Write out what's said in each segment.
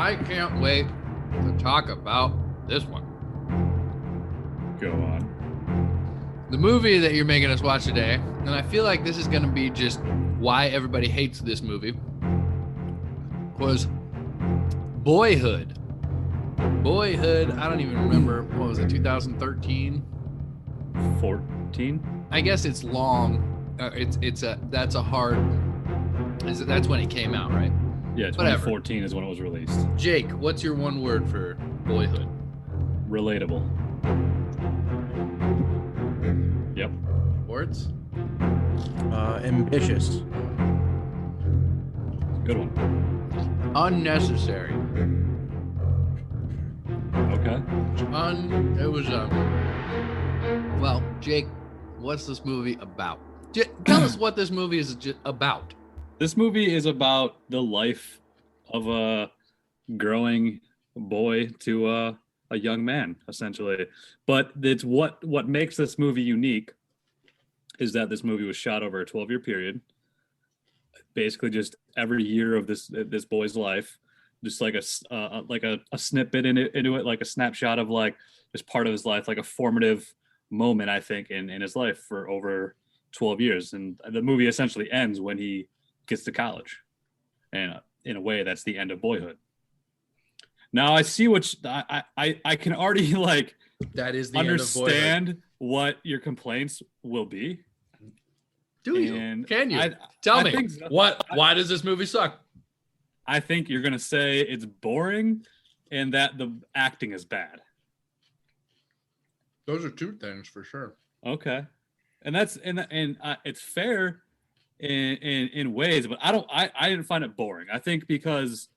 I can't wait to talk about this one. Go on. The movie that you're making us watch today, and I feel like this is going to be just why everybody hates this movie, was Boyhood. Boyhood, I don't even remember. What was it, 2013? 14? I guess it's long. That's when it came out, right? Yeah, 2014 is when it was released. Jake, what's your one word for Boyhood? Relatable. Yep. Words? Ambitious. Good one. Unnecessary. Okay. Well, Jake, what's this movie about? Tell us what this movie is about. This movie is about the life of a growing boy to a young man, essentially. But it's what makes this movie unique is that this movie was shot over a 12-year period. Basically, just every year of this boy's life, just like a snippet into it, like a snapshot of like just part of his life, like a formative moment, I think, in his life for over 12 years. And the movie essentially ends when he gets to college. And in a way, that's the end of Boyhood. Now I see what I can already like that is the understand end of Boyhood. What your complaints will be. Do you? And can you? Tell me. Why does this movie suck? I think you're going to say it's boring and that the acting is bad. Those are two things for sure. Okay. And that's it's fair in ways, but I didn't find it boring. I think because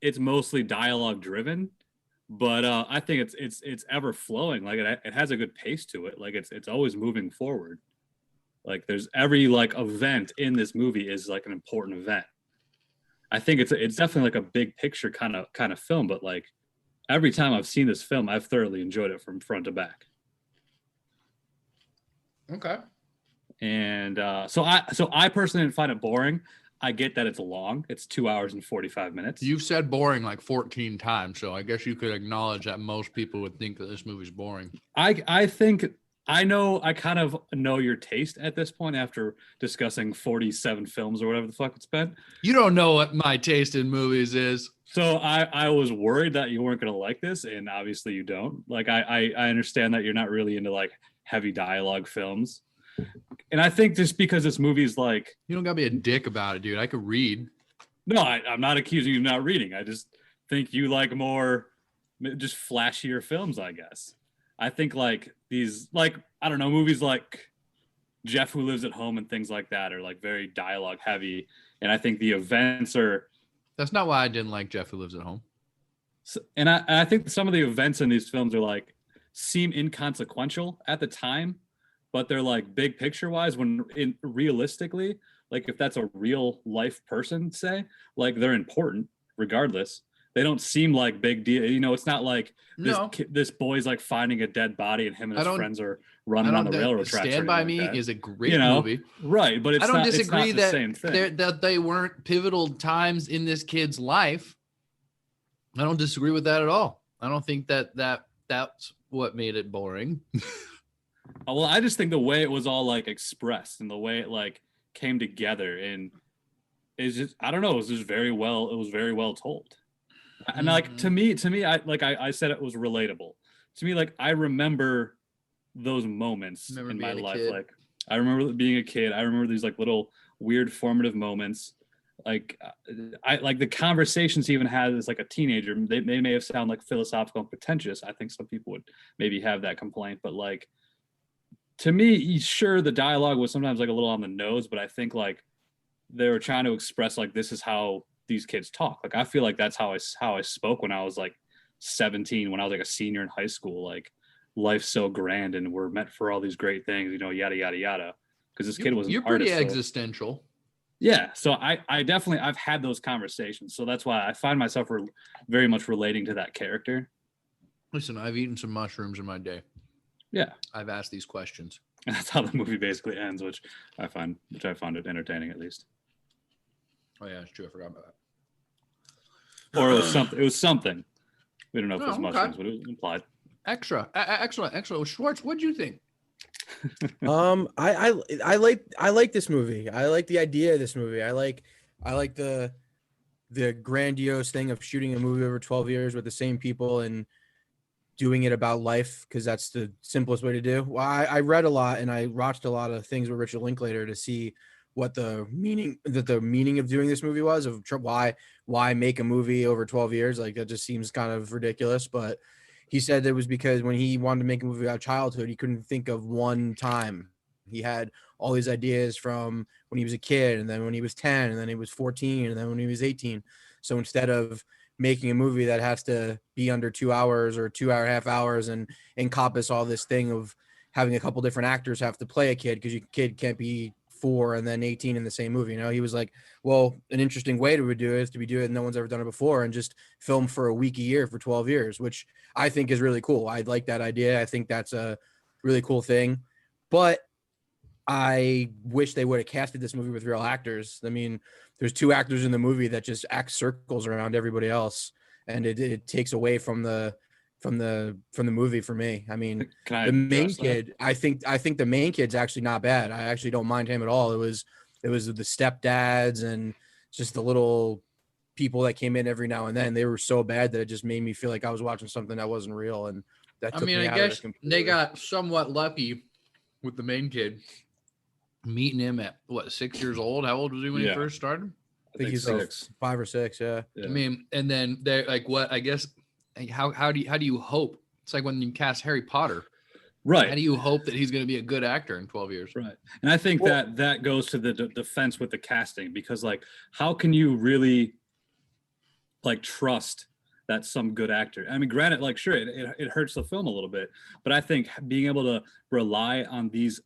it's mostly dialogue driven, but I think it's ever flowing. Like it has a good pace to it. Like it's always moving forward. Like there's every like event in this movie is like an important event. I think it's definitely like a big picture kind of film, but like every time I've seen this film, I've thoroughly enjoyed it from front to back. Okay. And so I personally didn't find it boring. I get that it's long. It's 2 hours and 45 minutes. You've said boring like 14 times, so I guess you could acknowledge that most people would think that this movie's boring. I think I kind of know your taste at this point after discussing 47 films or whatever the fuck it's been. You don't know what my taste in movies is. So I was worried that you weren't going to like this, and obviously you don't. Like I understand that you're not really into like heavy dialogue films. And I think just because this movie is like... You don't got to be a dick about it, dude. I could read. No, I'm not accusing you of not reading. I just think you like more just flashier films, I guess. I think like these, like, I don't know, movies like Jeff Who Lives at Home and things like that are like very dialogue heavy. And I think the events are... That's not why I didn't like Jeff Who Lives at Home. So, and I think some of the events in these films are like, seem inconsequential at the time, but they're like big picture wise realistically, like if that's a real life person, say, like they're important regardless. They don't seem like big deal. You know, it's not like this boy's like finding a dead body and him and his friends are running on the railroad tracks. Stand By Me is a great movie. Right, but I don't disagree that the same thing. That they weren't pivotal times in this kid's life. I don't disagree with that at all. I don't think that's what made it boring. Well, I just think the way it was all like expressed and the way it like came together and is just, I don't know, it was very well told. And like to me, I said it was relatable. To me, like I remember those moments in my life. Like I remember being a kid. I remember these like little weird formative moments. Like I like the conversations he even had as like a teenager. They may have sound like philosophical and pretentious. I think some people would maybe have that complaint, but like to me, sure, the dialogue was sometimes like a little on the nose, but I think like they were trying to express like this is how these kids talk. Like I feel like that's how I spoke when I was like 17, when I was like a senior in high school. Like life's so grand and we're meant for all these great things, you know, yada yada yada. Because this kid was an artist. You're pretty existential. Yeah, so I've had those conversations, so that's why I find myself very much relating to that character. Listen, I've eaten some mushrooms in my day. Yeah, I've asked these questions. And that's how the movie basically ends, which I found it entertaining at least. Oh yeah, it's true. I forgot about or it was something. It was something. We don't know if it was Oh, okay. mushrooms, but it was implied. Excellent. Schwartz, what'd you think? I like this movie. I like the idea of this movie. I like the grandiose thing of shooting a movie over 12 years with the same people and doing it about life, because that's the simplest way to do. Well, I read a lot and I watched a lot of things with Richard Linklater to see what the meaning of doing this movie was, of why make a movie over 12 years. Like, that just seems kind of ridiculous. But he said it was because when he wanted to make a movie about childhood, he couldn't think of one time. He had all these ideas from when he was a kid, and then when he was 10, and then he was 14, and then when he was 18. So instead of making a movie that has to be under 2 hours or 2.5 hours and encompass all this thing of having a couple different actors have to play a kid, because your kid can't be 4 and then 18 in the same movie. You know, he was like, well, an interesting way to do it is to do it, and no one's ever done it before, and just film for a week a year for 12 years, which I think is really cool. I like that idea. I think that's a really cool thing. But I wish they would have casted this movie with real actors. I mean, there's 2 actors in the movie that just act circles around everybody else, and it takes away from the movie for me. I mean, the main kid, I think the main kid's actually not bad. I actually don't mind him at all. It was the stepdads and just the little people that came in every now and then. They were so bad that it just made me feel like I was watching something that wasn't real, and that took me out of it completely. They got somewhat lucky with the main kid, meeting him at 6 years old. How old was he when he first started? I think he's 6. Like 5 or 6. Yeah. I mean, and then they're like, what? I guess how do you hope? It's like when you cast Harry Potter, right? How do you hope that he's going to be a good actor in 12 years? Right. And I think that goes to the defense with the casting, because like, how can you really like trust that some good actor? I mean, granted, like, sure, it hurts the film a little bit, but I think being able to rely on these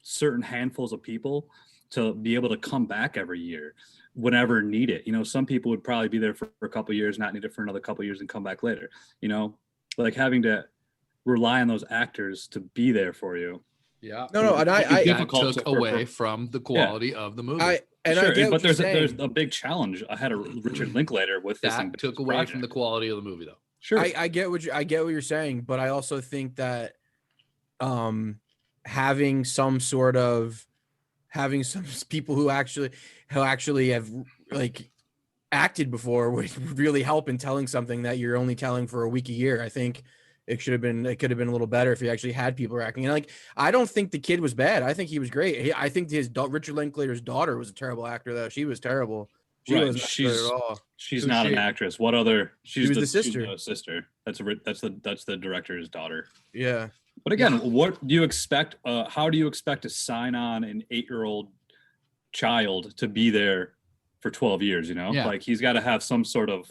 certain handfuls of people to be able to come back every year whenever needed. You know, some people would probably be there for a couple of years, not need it for another couple of years, and come back later. You know, like having to rely on those actors to be there for you. Yeah. No, and I difficult took away from the quality of the movie. But there's a big challenge ahead of Richard Linklater with this. That took away from the quality of the movie, though. Sure, I get what you're saying, but I also think that having some people who actually have like acted before would really help in telling something that you're only telling for a week a year. I think it could have been a little better if you actually had people acting. And like, I don't think the kid was bad. I think he was great. I think Richard Linklater's daughter was a terrible actor, though. She was terrible. She wasn't good at all. She's not an actress. What other? She was the sister. She's the sister. That's the director's daughter. Yeah. But again, what do you expect? How do you expect to sign on an 8-year-old child to be there for 12 years? You know, like he's got to have some sort of,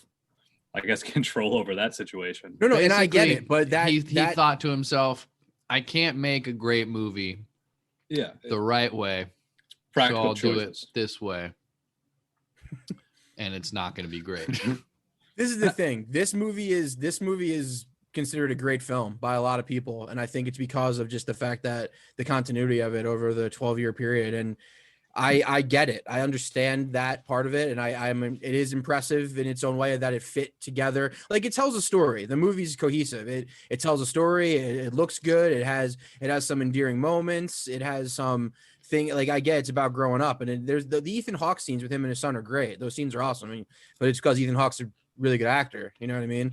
I guess, control over that situation. No, and I get it, but he thought to himself, I can't make a great movie, the right way, so I'll do it this way, and it's not going to be great. This is the thing. This movie is considered a great film by a lot of people, and I think it's because of just the fact that the continuity of it over the 12-year period. And I get it. I understand that part of it, and it is impressive in its own way that it fit together. Like, it tells a story. The movie's cohesive. It tells a story. It looks good. It has some endearing moments. It has some thing, like, I get it's about growing up, and there's the Ethan Hawke scenes with him and his son are great. Those scenes are awesome. I mean, but it's because Ethan Hawke's a really good actor. You know what I mean?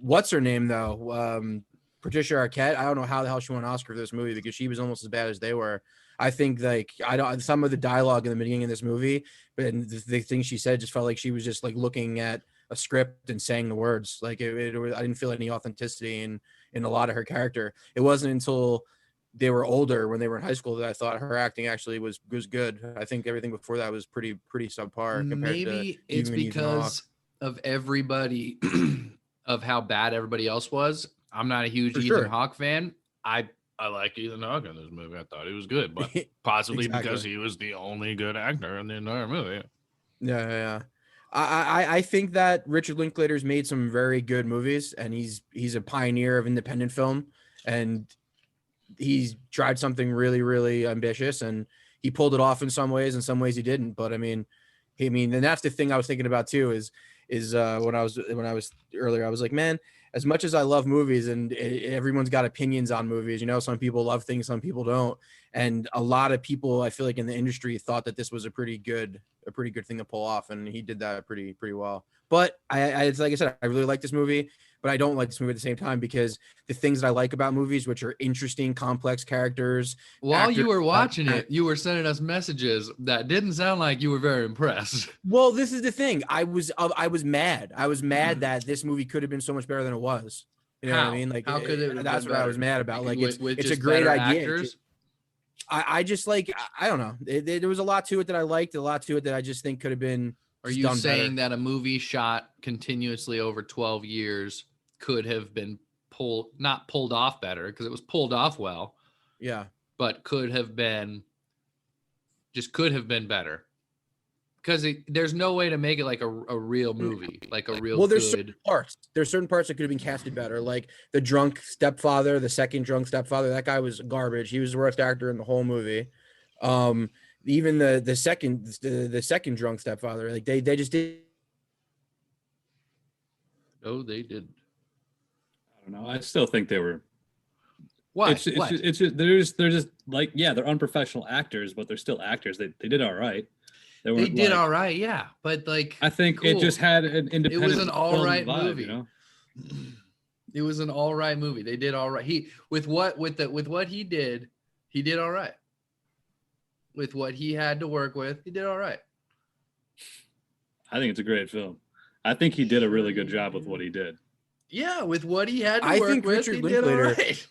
What's her name though? Patricia Arquette. I don't know how the hell she won an Oscar for this movie, because she was almost as bad as they were. I think like some of the dialogue in the beginning of this movie, but the things she said just felt like she was just like looking at a script and saying the words. Like I didn't feel any authenticity in a lot of her character. It wasn't until they were older, when they were in high school, that I thought her acting actually was good. I think everything before that was pretty subpar compared to maybe it's because of everybody of how bad everybody else was. I'm not a huge Ethan Hawke fan. I like Ethan Hawke in this movie. I thought he was good, but possibly because he was the only good actor in the entire movie. Yeah. I think that Richard Linklater's made some very good movies, and he's a pioneer of independent film, and he's tried something really, really ambitious, and he pulled it off in some ways. In some ways he didn't. But I mean, and that's the thing I was thinking about too, is is when I was earlier, I was like, man, as much as I love movies and everyone's got opinions on movies, you know, some people love things, some people don't. And a lot of people, I feel like in the industry thought that this was a pretty good thing to pull off. And he did that pretty well. But it's like I said, I really like this movie, but I don't like this movie at the same time because the things that I like about movies, which are interesting, complex characters. While you were watching it, you were sending us messages that didn't sound like you were very impressed. Well, this is the thing. I was mad. I was mad that this movie could have been so much better than it was. You know what I mean? Like, how could it? That's what I was mad about. Like, it's a just great better idea. actors? I just like, I don't know. There was a lot to it that I liked, a lot to it that I just think could have been. Are you saying that a movie shot continuously over 12 years could have been not pulled off better, because it was pulled off well? Yeah. But could have been better. Because there's no way to make it like a real movie, like a real Well, there's good. certain parts that could have been casted better, like the drunk stepfather, the second drunk stepfather. That guy was garbage. He was the worst actor in the whole movie. Even the second drunk stepfather, like they just did. Oh, they did. I don't know. I still think they were. What? It's just they're just like, yeah, they're unprofessional actors, but they're still actors. They did all right. They did all right, yeah. But like, I think it just had an independent. It was an all right movie. You know? It was an all right movie. They did all right. With what he did all right. With what he had to work with, he did all right. I think it's a great film. I think he did a really good job with what he did. Yeah, with what he had to work with, he did all right.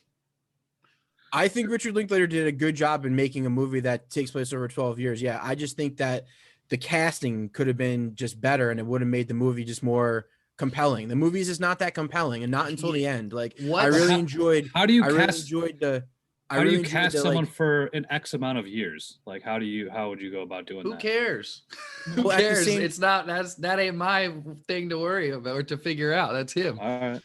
I think Richard Linklater did a good job in making a movie that takes place over 12 years. Yeah, I just think that the casting could have been just better, and it would have made the movie just more compelling. The movie is just not that compelling, and not until the end. Like, I really enjoyed. How do you cast someone for an X amount of years? Like, how would you go about doing that? Who cares? Who cares? It's not. That ain't my thing to worry about or to figure out. That's him. All right.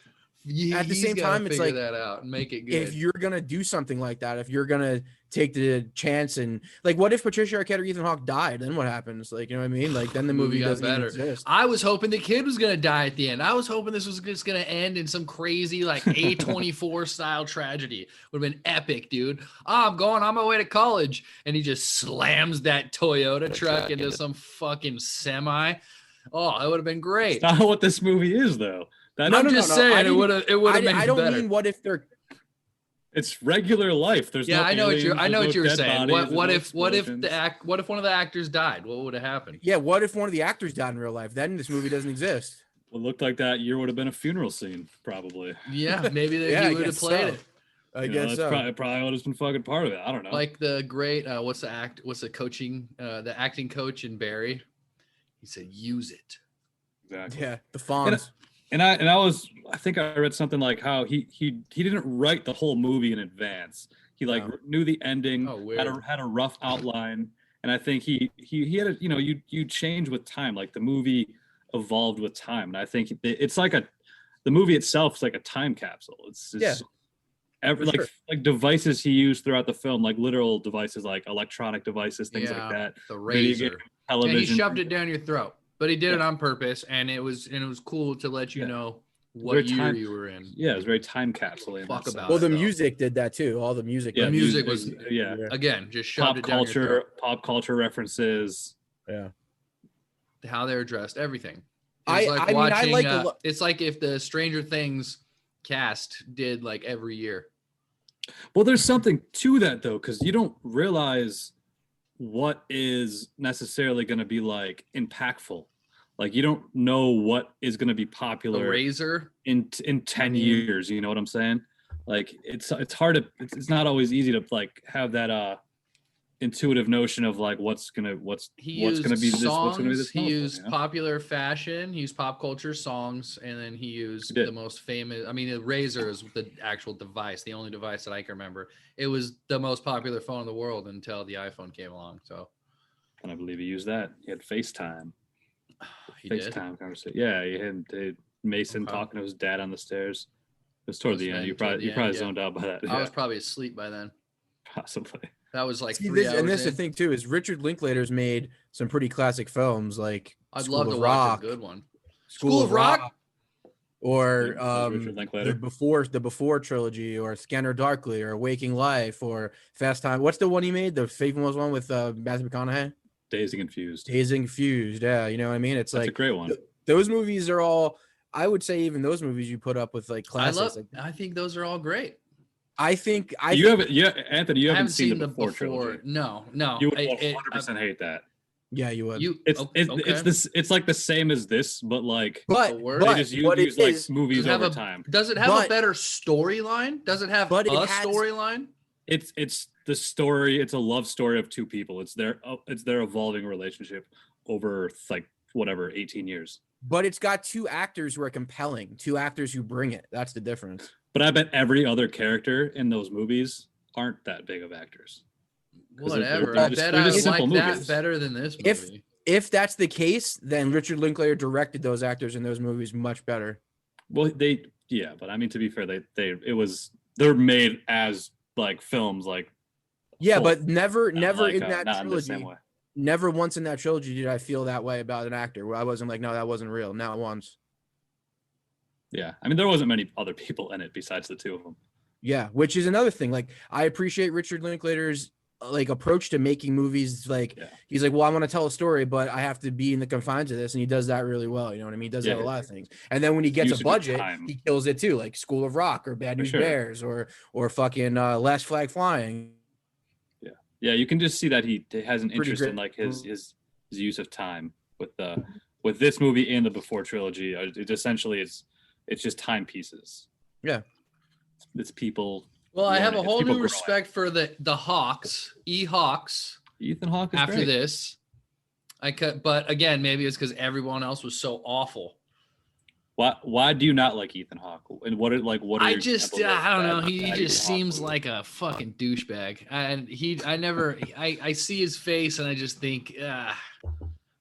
At the same time, it's like, that out and make it good. If you're gonna do something like that, if you're gonna take the chance, and like, what if Patricia Arquette or Ethan Hawke died? Then what happens? Like, you know what I mean? Like, then the movie doesn't even exist. I was hoping the kid was gonna die at the end. I was hoping this was just gonna end in some crazy like A24 style tragedy. Would have been epic, dude. Oh, I'm going on my way to college, and he just slams that Toyota truck into some fucking semi. Oh, that would have been great. That's not what this movie is, though. I'm just saying it would have made it better. I don't mean what if they're. It's regular life. There's I know what you're saying. What if one of the actors died? What would have happened? Yeah, what if one of the actors died in real life? Then this movie doesn't exist. What looked like that year would have been a funeral scene, probably. Yeah, maybe he would have played it. I guess so. Probably would have been fucking part of it. I don't know. Like the great what's the acting coach in Barry? He said, "Use it." Exactly. Yeah, the Fonz. I think I read something like how he didn't write the whole movie in advance. He knew the ending, had a rough outline, and I think he had a, you change with time. Like, the movie evolved with time, and I think it's like the movie itself is like a time capsule. It's like devices he used throughout the film, like literal devices, like electronic devices, things like that. The razor, television. And he shoved it down your throat. But he did it on purpose, and it was cool to let you know what year you were in. Yeah, it was very time capsule. Well, the music did that too. All the music. Yeah, the music was again just shoved it down your throat. Pop culture references. Yeah, how they were dressed, everything. It's like if the Stranger Things cast did like every year. Well, there's something to that though, because you don't realize what is necessarily going to be like impactful. Like, you don't know what is going to be popular. The razor in 10 years. You know what I'm saying? Like, it's hard to. It's not always easy to like have that intuitive notion of like what's gonna be this. He used popular fashion. He used pop culture songs, and then he used the most famous. I mean, the razor is the actual device, the only device that I can remember. It was the most popular phone in the world until the iPhone came along. So, and I believe he used that. He had FaceTime. FaceTime conversation. Yeah, he had Mason talking to his dad on the stairs. It was toward the end. You probably zoned out by that. I was probably asleep by then. Possibly. That was like 3 hours. And this is the thing too, is Richard Linklater's made some pretty classic films, like I'd love to watch a good one. School of Rock? Or Richard Linklater. the before trilogy, or Scanner Darkly, or Waking Life, or Fast Time. What's the one he made? The famous one with Matthew McConaughey? Dazed and Confused. Dazed and Confused. Yeah, you know what I mean? It's That's like a great one. Those movies are all. I would say even those movies you put up with like classics. I think those are all great. Anthony, you haven't seen the before trilogy. No. You would 100% hate that. Yeah, you would. It's like the same as this, but like they just use like movies over time. Does it have a better storyline? Does it have a storyline? It's the story. It's a love story of two people. It's their evolving relationship over like whatever 18 years. But it's got two actors who are compelling, two actors who bring it. That's the difference. But I bet every other character in those movies aren't that big of actors. Whatever. I bet I like that better than this movie. If that's the case, then Richard Linklater directed those actors in those movies much better. Well, but I mean, to be fair, they're made as like films, like but never in that not trilogy. In the same way. Never once in that trilogy did I feel that way about an actor where I wasn't like, no, that wasn't real. Not once. Yeah, I mean, there wasn't many other people in it besides the two of them. Yeah, which is another thing. Like, I appreciate Richard Linklater's like approach to making movies. Like, he's like, well, I want to tell a story, but I have to be in the confines of this, and he does that really well. You know what I mean? He does that a lot of things. And then when he gets a budget, he kills it too, like School of Rock or Bad News Bears or fucking Last Flag Flying. Yeah, you can just see that he has an interest in like his use of time with this movie and the before trilogy. It's just timepieces. Yeah, it's people. Well, I have a whole new respect for the Hawks, Hawks. Ethan Hawke is after great. this. But again, maybe it's because everyone else was so awful. Why do you not like Ethan Hawke? And what are I don't know. He just seems like a fucking douchebag. And I see his face and I just think, I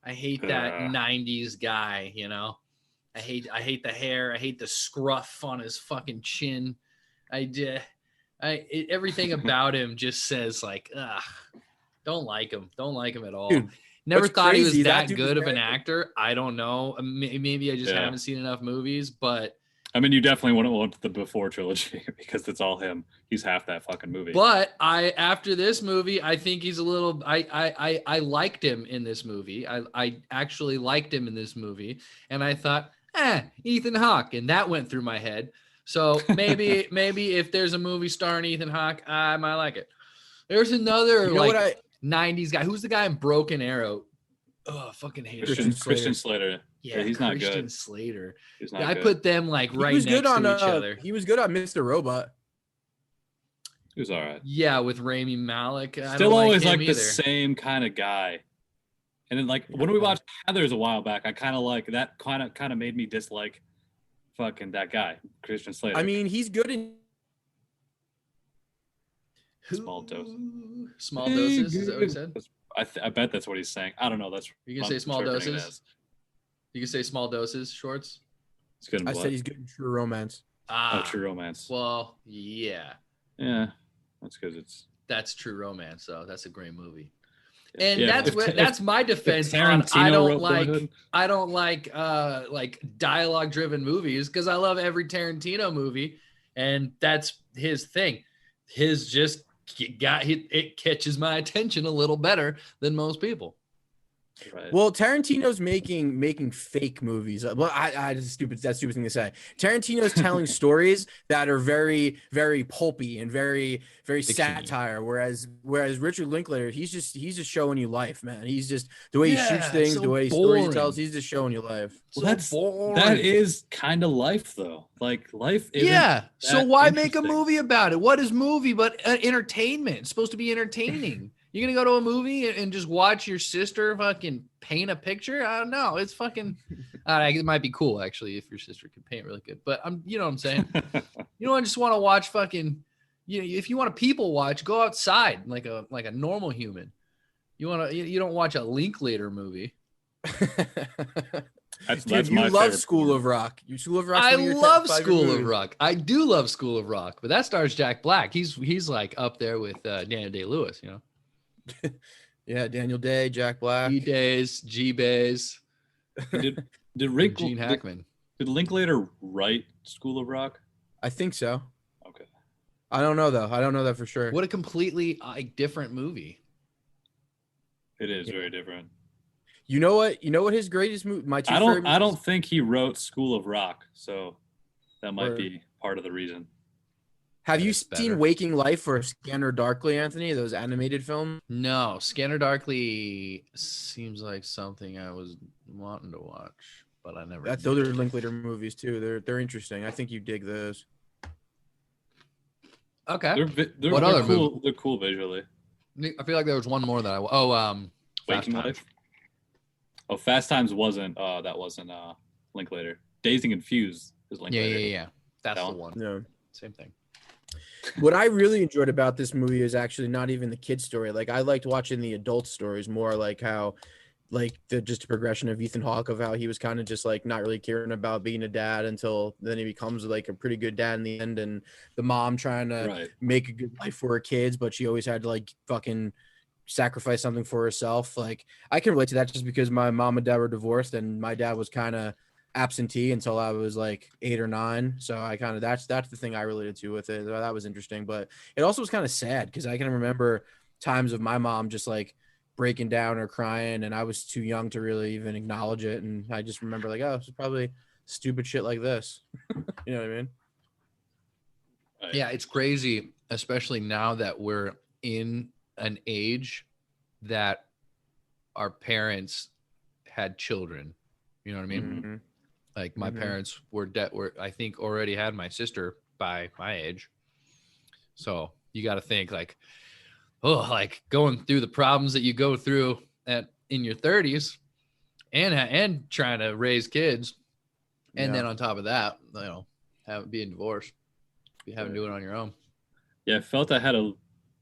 hate that 90s guy, you know. I hate the hair. I hate the scruff on his fucking chin. Everything about him just says like, don't like him. Don't like him at all. Dude, never thought he was that good of an actor. I don't know. Maybe I just haven't seen enough movies, but I mean, you definitely wouldn't want the before trilogy because it's all him. He's half that fucking movie. But after this movie, I think he's a little. I liked him in this movie. I actually liked him in this movie, and I thought, Ethan Hawke, and that went through my head. So maybe if there's a movie starring Ethan Hawke, I might like it. There's another 90s guy. Who's the guy in Broken Arrow? Oh, I fucking hate Christian Slater. Yeah, he's not Christian good. Slater. He's not I good. put them like right next to each other. He was good on Mr. Robot. He was all right. Yeah, with Rami Malek. Still always like the same kind of guy. And then like when we watched Heathers a while back, I kind of like that kind of made me dislike fucking that guy, Christian Slater. I mean, he's good in small doses. Small doses, is that what he said? I bet that's what he's saying. I don't know. You can say small doses. You can say small doses, Shorts. It's good. I said he's good in True Romance. True Romance. Well, yeah. Yeah, that's because that's True Romance. So that's a great movie. And that's my defense. I don't like dialogue driven movies because I love every Tarantino movie, and that's his thing. It catches my attention a little better than most people. Right. Well, Tarantino's making fake movies. Well, that's stupid thing to say. Tarantino's telling stories that are very, very pulpy and very, very satire. Whereas Richard Linklater, he's just showing you life, man. He's just the way he shoots things, the way he tells. He's just showing you life. Well, that is kind of life, though. Like life. So why make a movie about it? What is movie but entertainment? It's supposed to be entertaining. You're going to go to a movie and just watch your sister fucking paint a picture? I don't know. It's fucking, it might be cool actually if your sister can paint really good, but you know what I'm saying? You don't just want to watch fucking, if you want to people watch, go outside like a normal human. You don't watch a Linklater movie. Dude, you love School of Rock. I love School of Rock. I do love School of Rock, but that stars Jack Black. He's like up there with Daniel Day-Lewis, you know? Yeah, Daniel Day, Jack Black, G-Bays. Gene Hackman. Did Linklater write School of Rock? I think so. Okay. I don't know though. I don't know that for sure. What a completely different movie. It is very different. You know what? You know what his greatest movie? My two favorite I don't think he wrote School of Rock, so that might be part of the reason. Have you seen Waking Life or Scanner Darkly, Anthony? Those animated films? No, Scanner Darkly seems like something I was wanting to watch, but I never. Those are Linklater movies too. They're interesting. I think you dig those. Okay. They're cool. They're cool visually. I feel like there was one more that Waking Life. Oh, Fast Times wasn't. That wasn't Linklater. Dazed and Confused is Linklater. Yeah. That's the one. No. Same thing. What I really enjoyed about this movie is actually not even the kid story. Like I liked watching the adult stories more, like how, like the just a progression of Ethan Hawke, of how he was kind of just like not really caring about being a dad until then he becomes like a pretty good dad in the end, and the mom trying to make a good life for her kids, but she always had to like fucking sacrifice something for herself. Like I can relate to that just because my mom and dad were divorced, and my dad was kind of absentee until I was like 8 or 9. So I kind of that's the thing I related to with it. That was interesting, but it also was kind of sad because I can remember times of my mom just like breaking down or crying, and I was too young to really even acknowledge it. And I just remember like, oh, it's probably stupid shit like this. You know what I mean? Yeah, it's crazy, especially now that we're in an age that our parents had children. You know what I mean? Mm-hmm. Like my parents were I think already had my sister by my age. So you got to think like, oh, like going through the problems that you go through in your 30s and trying to raise kids. And then on top of that, you know, being divorced, you having to do it on your own. Yeah. I felt I had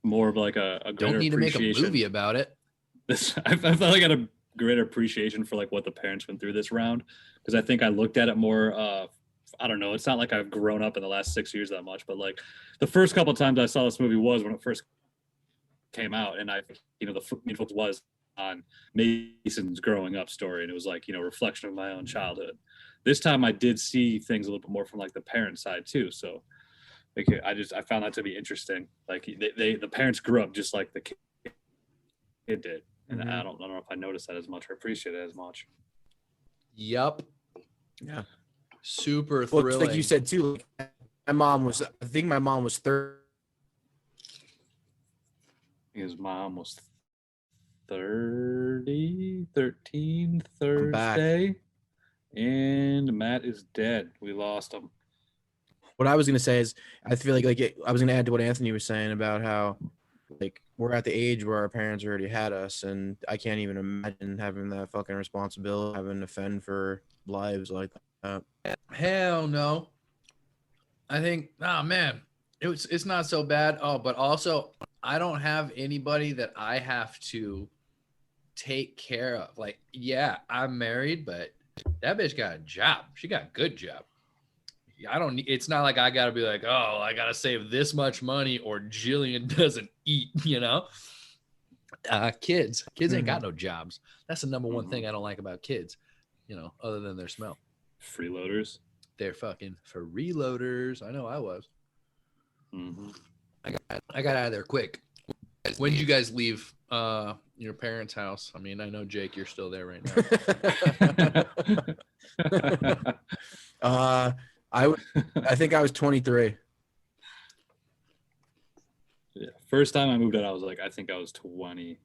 more of like a greater don't need to make a movie about it. I felt like I had a greater appreciation for like what the parents went through this round, because I think I looked at it more I don't know, it's not like I've grown up in the last 6 years that much, but like the first couple of times I saw this movie was when it first came out, and I, you know, the main focus was on Mason's growing up story, and it was like, you know, reflection of my own childhood. This time I did see things a little bit more from like the parent side too, so like I found that to be interesting. Like the parents grew up just like the kid did. And I don't know if I noticed that as much or appreciate it as much. Yep. Yeah. Super thrilling. Like you said too, like, my mom was 30. His mom was 13 Thursday. And Matt is dead. We lost him. What I was going to say is I feel like I was going to add to what Anthony was saying about how like we're at the age where our parents already had us, and I can't even imagine having that fucking responsibility, having to fend for lives like that. Hell no. I think, oh man, it's not so bad. Oh, but also I don't have anybody that I have to take care of. Like, yeah, I'm married, but that bitch got a job. She got a good job. It's not like I got to be like, oh, I got to save this much money or Jillian doesn't eat, you know? Kids ain't got no jobs. That's the number one thing I don't like about kids, you know, other than their smell. Freeloaders. They're fucking freeloaders. I know I was. Mm-hmm. I got out of there quick. When did you guys leave your parents' house? I mean, I know, Jake, you're still there right now. I think I was 23. Yeah. First time I moved out, I was like, I think I was 20.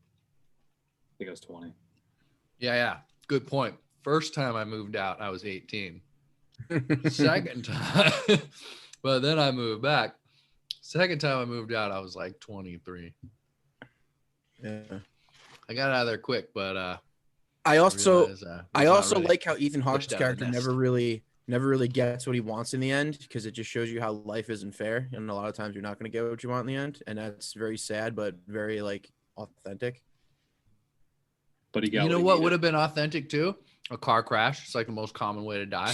Yeah. Good point. First time I moved out, I was 18. Second time, but then I moved back. Second time I moved out, I was like 23. Yeah. I got out of there quick, but I also really like how Ethan Hawke's character never really gets what he wants in the end, because it just shows you how life isn't fair, and a lot of times you're not going to get what you want in the end, and that's very sad but very like authentic. But he got, you know what would have been authentic too? A car crash. It's like the most common way to die.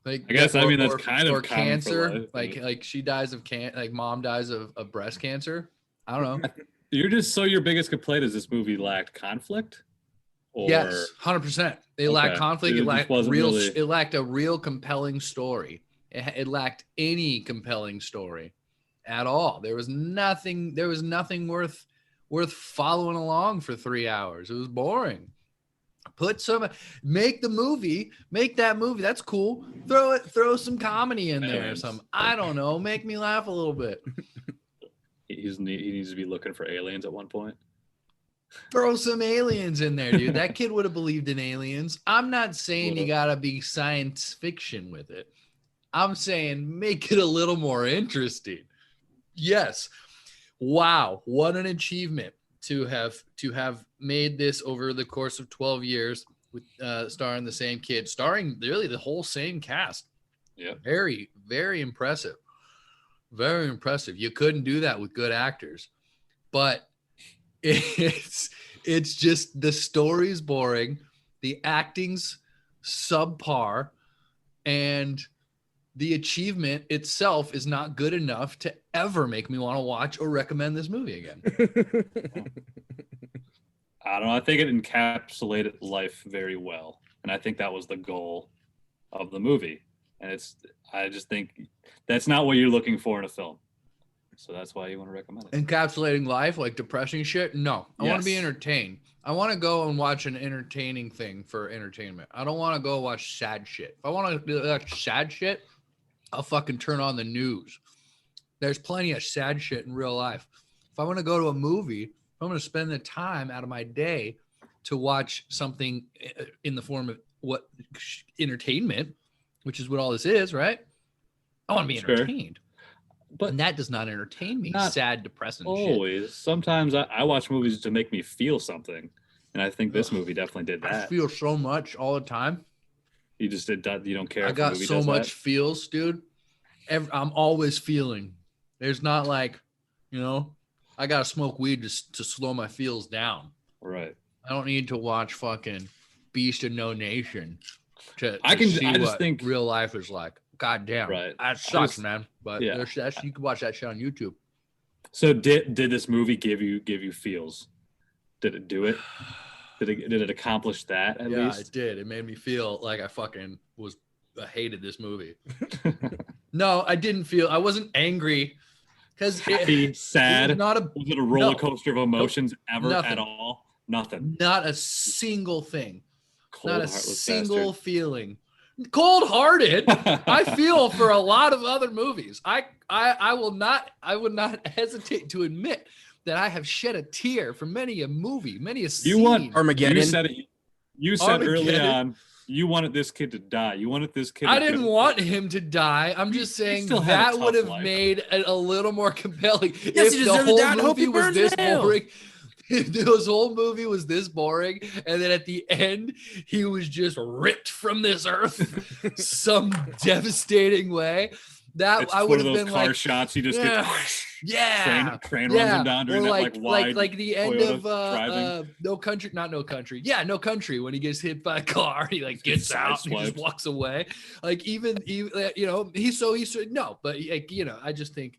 Like, I guess that's kind of cancer. Like she dies of like mom dies of breast cancer. I don't know. Your biggest complaint is this movie lacked conflict, Or Yes, 100%. It lacked Okay. conflict. It It just lacked wasn't real. really- It lacked a real compelling story. It lacked any compelling story at all. There was nothing. There was nothing worth following along for 3 hours. It was boring. Make that movie. That's cool. Throw some comedy in there or Aliens. something. I don't know. Make me laugh a little bit. he needs to be looking for aliens at one point. Throw some aliens in there, dude. That kid would have believed in aliens. I'm not saying you Would've. gotta be science fiction with it. I'm saying make it a little more interesting. Yes. Wow, what an achievement to have made this over the course of 12 years with starring the same kid, starring really the whole same cast. Yeah. Very, very impressive. Very impressive. You couldn't do that with good actors. But it's just the story's boring, the acting's subpar, and the achievement itself is not good enough to ever make me want to watch or recommend this movie again. I don't know. I think it encapsulated life very well, and I think that was the goal of the movie. And I just think that's not what you're looking for in a film. So that's why you want to recommend it. Encapsulating life, like depressing shit? No. I want to be Yes. entertained. I want to go and watch an entertaining thing for entertainment. I don't want to go watch sad shit. If I want to watch sad shit, I'll fucking turn on the news. There's plenty of sad shit in real life. If I want to go to a movie, if I'm going to spend the time out of my day to watch something in the form of what entertainment, which is what all this is, right? I want to be Sure. entertained. But And that does not entertain me. Not Sad, depressing shit. always. Sometimes I watch movies to make me feel something, and I think this movie definitely did I that. feel so much all the time. You just did that. You don't care. I if a got movie so does much that? feels, dude. I'm always feeling. There's not like, I got to smoke weed to slow my feels down. Right. I don't need to watch fucking Beast of No Nation to I see just what think- real life is like. God damn. Right. That sucks, just- man. But yeah. you can watch that shit on YouTube. So did this movie give you feels? Did it do it? Did it accomplish that at Yeah, least? it did. It made me feel like I hated this movie. No, I didn't feel. I wasn't angry because Happy, sad. was not a Was it a roller no, coaster of emotions ever nothing. at all? Nothing. not a single thing, Cold, not a heartless single feeling. Cold-hearted. I feel for a lot of other movies. I would not hesitate to admit that I have shed a tear for many a movie, many a scene. You want Armageddon. You said early Armageddon. on you wanted this kid to die. You wanted this kid. I to didn't go- want him to die. I'm just He saying still had a that tough would have life. made it a little more compelling. Yes, he if the deserved whole that. Hope he movie was burns in this hell. boring, if this whole movie was this boring, and then at the end he was just ripped from this earth some devastating way, that It's I one would of have those been car like, shots. You just yeah, get yeah, train runs him down during or that like wide like the end Toyota of driving. No Country, not No Country. Yeah, No Country, when he gets hit by a car, he like gets out and he just Sideswiped. walks away. Like even he's no, but like, I just think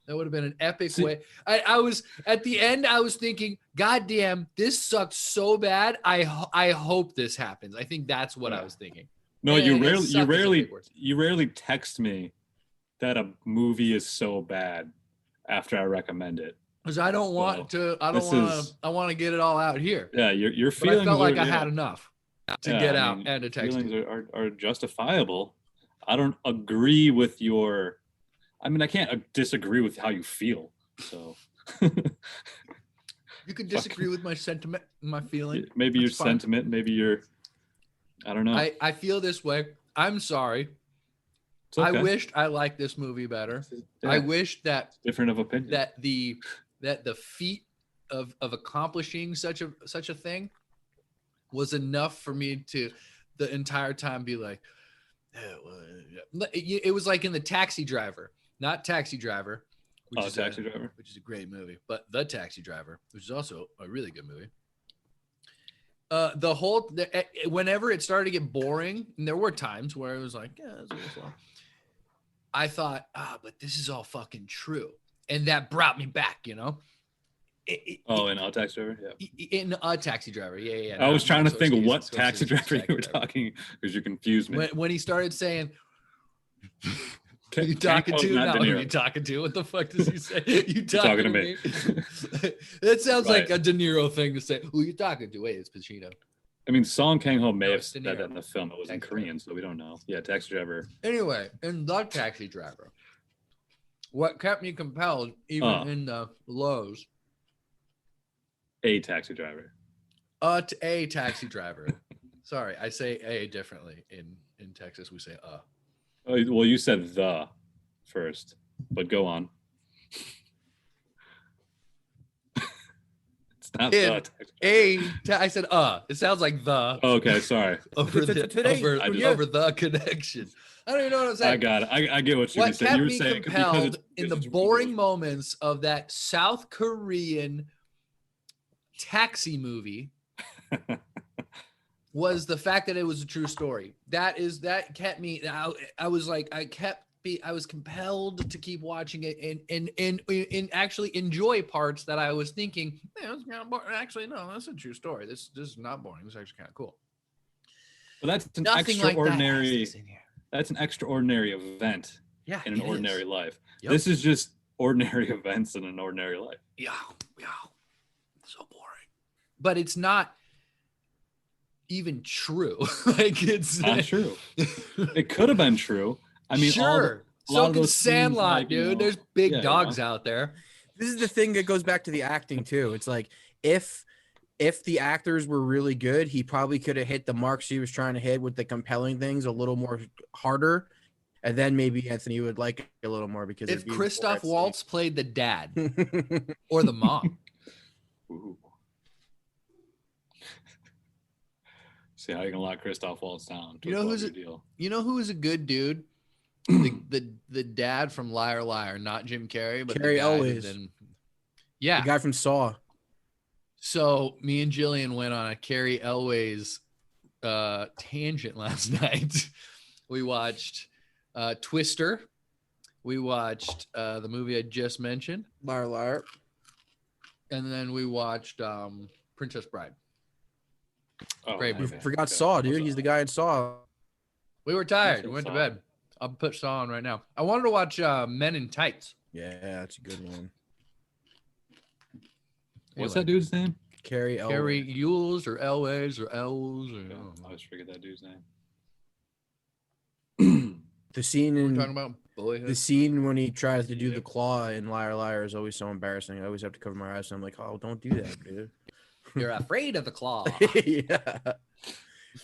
that would have been an epic See- way. I was at the end, I was thinking, God damn, this sucked so bad. I hope this happens. I think that's what I Yeah. was thinking. No, Yeah, you yeah, suck is a big word. rarely text me that a movie is so bad after I recommend it. Because I don't want to. I don't this want to. is- I want to get it all out here. Yeah, your But feelings. I felt like are, I yeah, had enough to yeah, get I out mean, and to text feelings you. are justifiable. I don't agree with your. I mean, I can't disagree with how you feel. So You could disagree with my sentiment, my feeling. maybe your That's fine. sentiment, maybe your. I don't know. I feel this way. I'm sorry. It's okay. I wished I liked this movie better. Yeah, I wish that different of opinion. the feat of accomplishing such a thing was enough for me to the entire time be like, it was like in the Taxi Driver, not Taxi Driver, which Taxi Driver. which is a great movie, but The Taxi Driver, which is also a really good movie. Whenever it started to get boring, and there were times where it was like, yeah, this is slow. I thought, but this is all fucking true. And that brought me back, in a Taxi Driver. Yeah. In a Taxi Driver. Yeah. I was trying to think of what Scorsese's Taxi Driver you were Driver. talking because you confused me. When he started saying, "Who you talking to?" Not who you talking to? What the fuck does he say? You talking to me? That sounds like a De Niro thing to say. Who you talking to? Wait, it's Pacino. I mean, Song Kang-ho may have said that in the film. It was in Korean, so we don't know. Yeah, Taxi Driver. Anyway, in The Taxi Driver, what kept me compelled, even in the lows, a Taxi Driver. A Taxi Driver. Sorry, I say a differently. In Texas, we say Oh, well, you said the first, but go on. It's not I said It sounds like the. Oh, okay, sorry. over the connection. I don't even know what I'm saying. I got it. I get what you're saying. What kept me compelled in the boring moments of that South Korean taxi movie was the fact that it was a true story. That kept me. I was compelled to keep watching it and actually enjoy parts that I was thinking, it's kind of boring. Actually, no, that's a true story. This is not boring. This is actually kind of cool. Well, that's an extraordinary. That's an extraordinary event in an ordinary life. Yep. This is just ordinary events in an ordinary life. Yeah. So boring. But it's not even true. Like it's not true. It could have been true. I mean, sure. So can Sandlot, dude. There's big dogs out there. This is the thing that goes back to the acting too. It's like if the actors were really good, he probably could have hit the marks he was trying to hit with the compelling things a little more harder, and then maybe Anthony would like it a little more because if Christoph Waltz played the dad or the mom. Ooh. See how you can lock Christoph Waltz down. You know who is a good dude? the dad from Liar Liar, not Jim Carrey, but Carrie Elways. The guy from Saw. So me and Jillian went on a Carrie Elways tangent last night. We watched Twister. We watched the movie I just mentioned, Liar Liar, and then we watched Princess Bride. Oh, great! We forgot Saw, dude. He's the guy in Saw. We were tired. We went to bed. I'll put Saw on right now. I wanted to watch Men in Tights. Yeah, that's a good one. What's that dude's name? Carrie Ewells or Elways or Ells. I always forget that dude's name. The scene in talking about Boyhood. The scene when he tries to do the claw in Liar Liar is always so embarrassing. I always have to cover my eyes. So I'm like, oh, don't do that, dude. You're afraid of the claw. Yeah.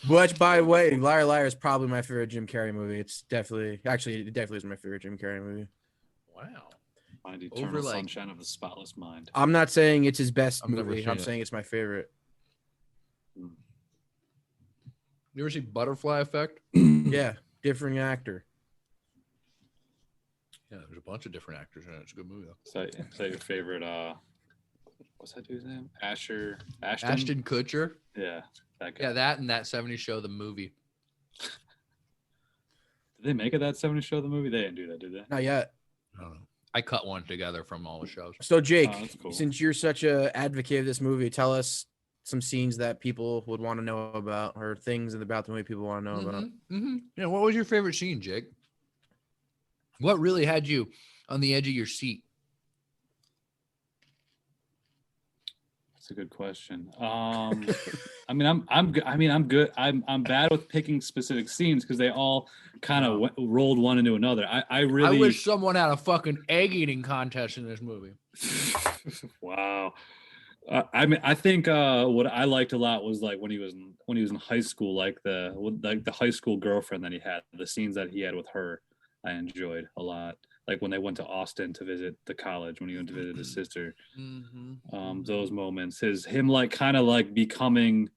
Which, by the way, Liar Liar is probably my favorite Jim Carrey movie. It definitely is my favorite Jim Carrey movie. Wow. Mind Eternal Sunshine of the Spotless Mind. I'm not saying it's his best movie. I'm saying it's my favorite. You ever see Butterfly Effect? Yeah, different actor. Yeah, there's a bunch of different actors in it. It's a good movie though. Is that your favorite? What's that dude's name? Ashton Kutcher. Yeah, that guy. Yeah, that and that 70s Show the movie. Did they make it that 70s Show the movie? They didn't do that, did they? Not yet. I don't know. I cut one together from all the shows. So Jake, cool. Since you're such a advocate of this movie, tell us some scenes that people would want to know about, or things about the movie people want to know about. Mm-hmm. Yeah, what was your favorite scene, Jake? What really had you on the edge of your seat? That's a good question. I mean, I'm good. I'm bad with picking specific scenes because they all kind of rolled one into another. I wish someone had a fucking egg eating contest in this movie. Wow. I mean, I think what I liked a lot was like when he was in high school, like the high school girlfriend that he had, the scenes that he had with her, I enjoyed a lot. Like when they went to Austin to visit the college, when he went to visit his sister, those moments, him like kind of like becoming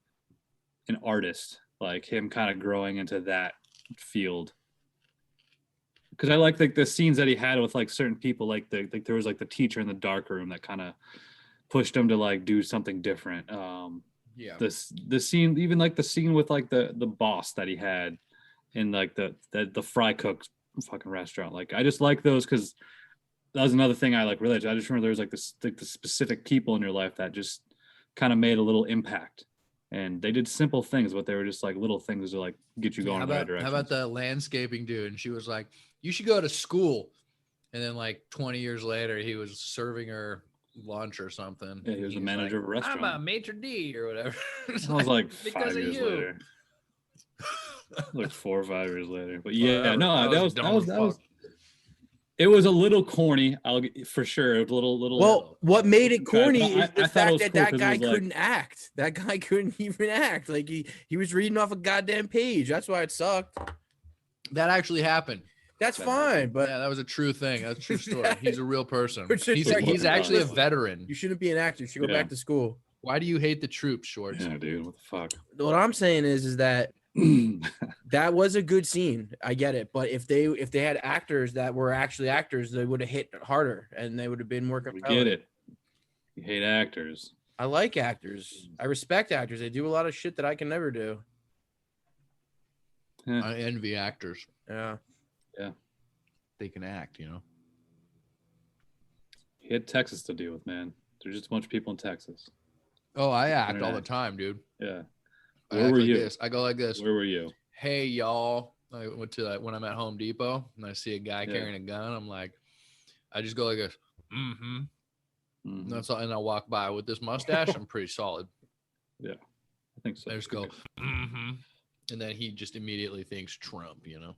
an artist, like him kind of growing into that field. Because I like the scenes that he had with like certain people, like there was like the teacher in the dark room that kind of pushed him to like do something different. The scene, even like the scene with like the boss that he had in like the fry cook fucking restaurant. Like I just like those because was another thing I like realized. I just remember there was like the specific people in your life that just kind of made a little impact, and they did simple things, but they were just like little things to like get you going in the right direction. How about the landscaping dude? And she was like, "You should go to school." And then like 20 years later, he was serving her lunch or something. Yeah, he was the manager of a restaurant. I'm a maitre d' or whatever. I was like 5 years later. Like 4 or 5 years later. But yeah, no, that was it was a little corny. For sure. It was a little. Well, what made it corny is the fact that that guy couldn't act. That guy couldn't even act. Like he was reading off a goddamn page. That's why it sucked. That actually happened. That's fine, but yeah, that was a true thing. That's a true story. He's a real person. He's He's actually a veteran. You shouldn't be an actor. You should go back to school. Why do you hate the troops, Schwartz? Yeah, dude. What the fuck? What I'm saying is that that was a good scene. I get it, but if they had actors that were actually actors, they would have hit harder and they would have been more compelling. We get it. You hate actors. I like actors. I respect actors. They do a lot of shit that I can never do. I envy actors. Yeah. Yeah. They can act, you know. He had Texas to deal with, man. There's just a bunch of people in Texas. Oh, I act all the time, dude. Yeah. Where were you? I go like this. Where were you? Hey, y'all. I went to when I'm at Home Depot and I see a guy carrying a gun. I'm like, I just go like this. Mm-hmm. That's all, and I walk by with this mustache. I'm pretty solid. Yeah, I think so. I just go, mm-hmm. And then he just immediately thinks Trump, you know.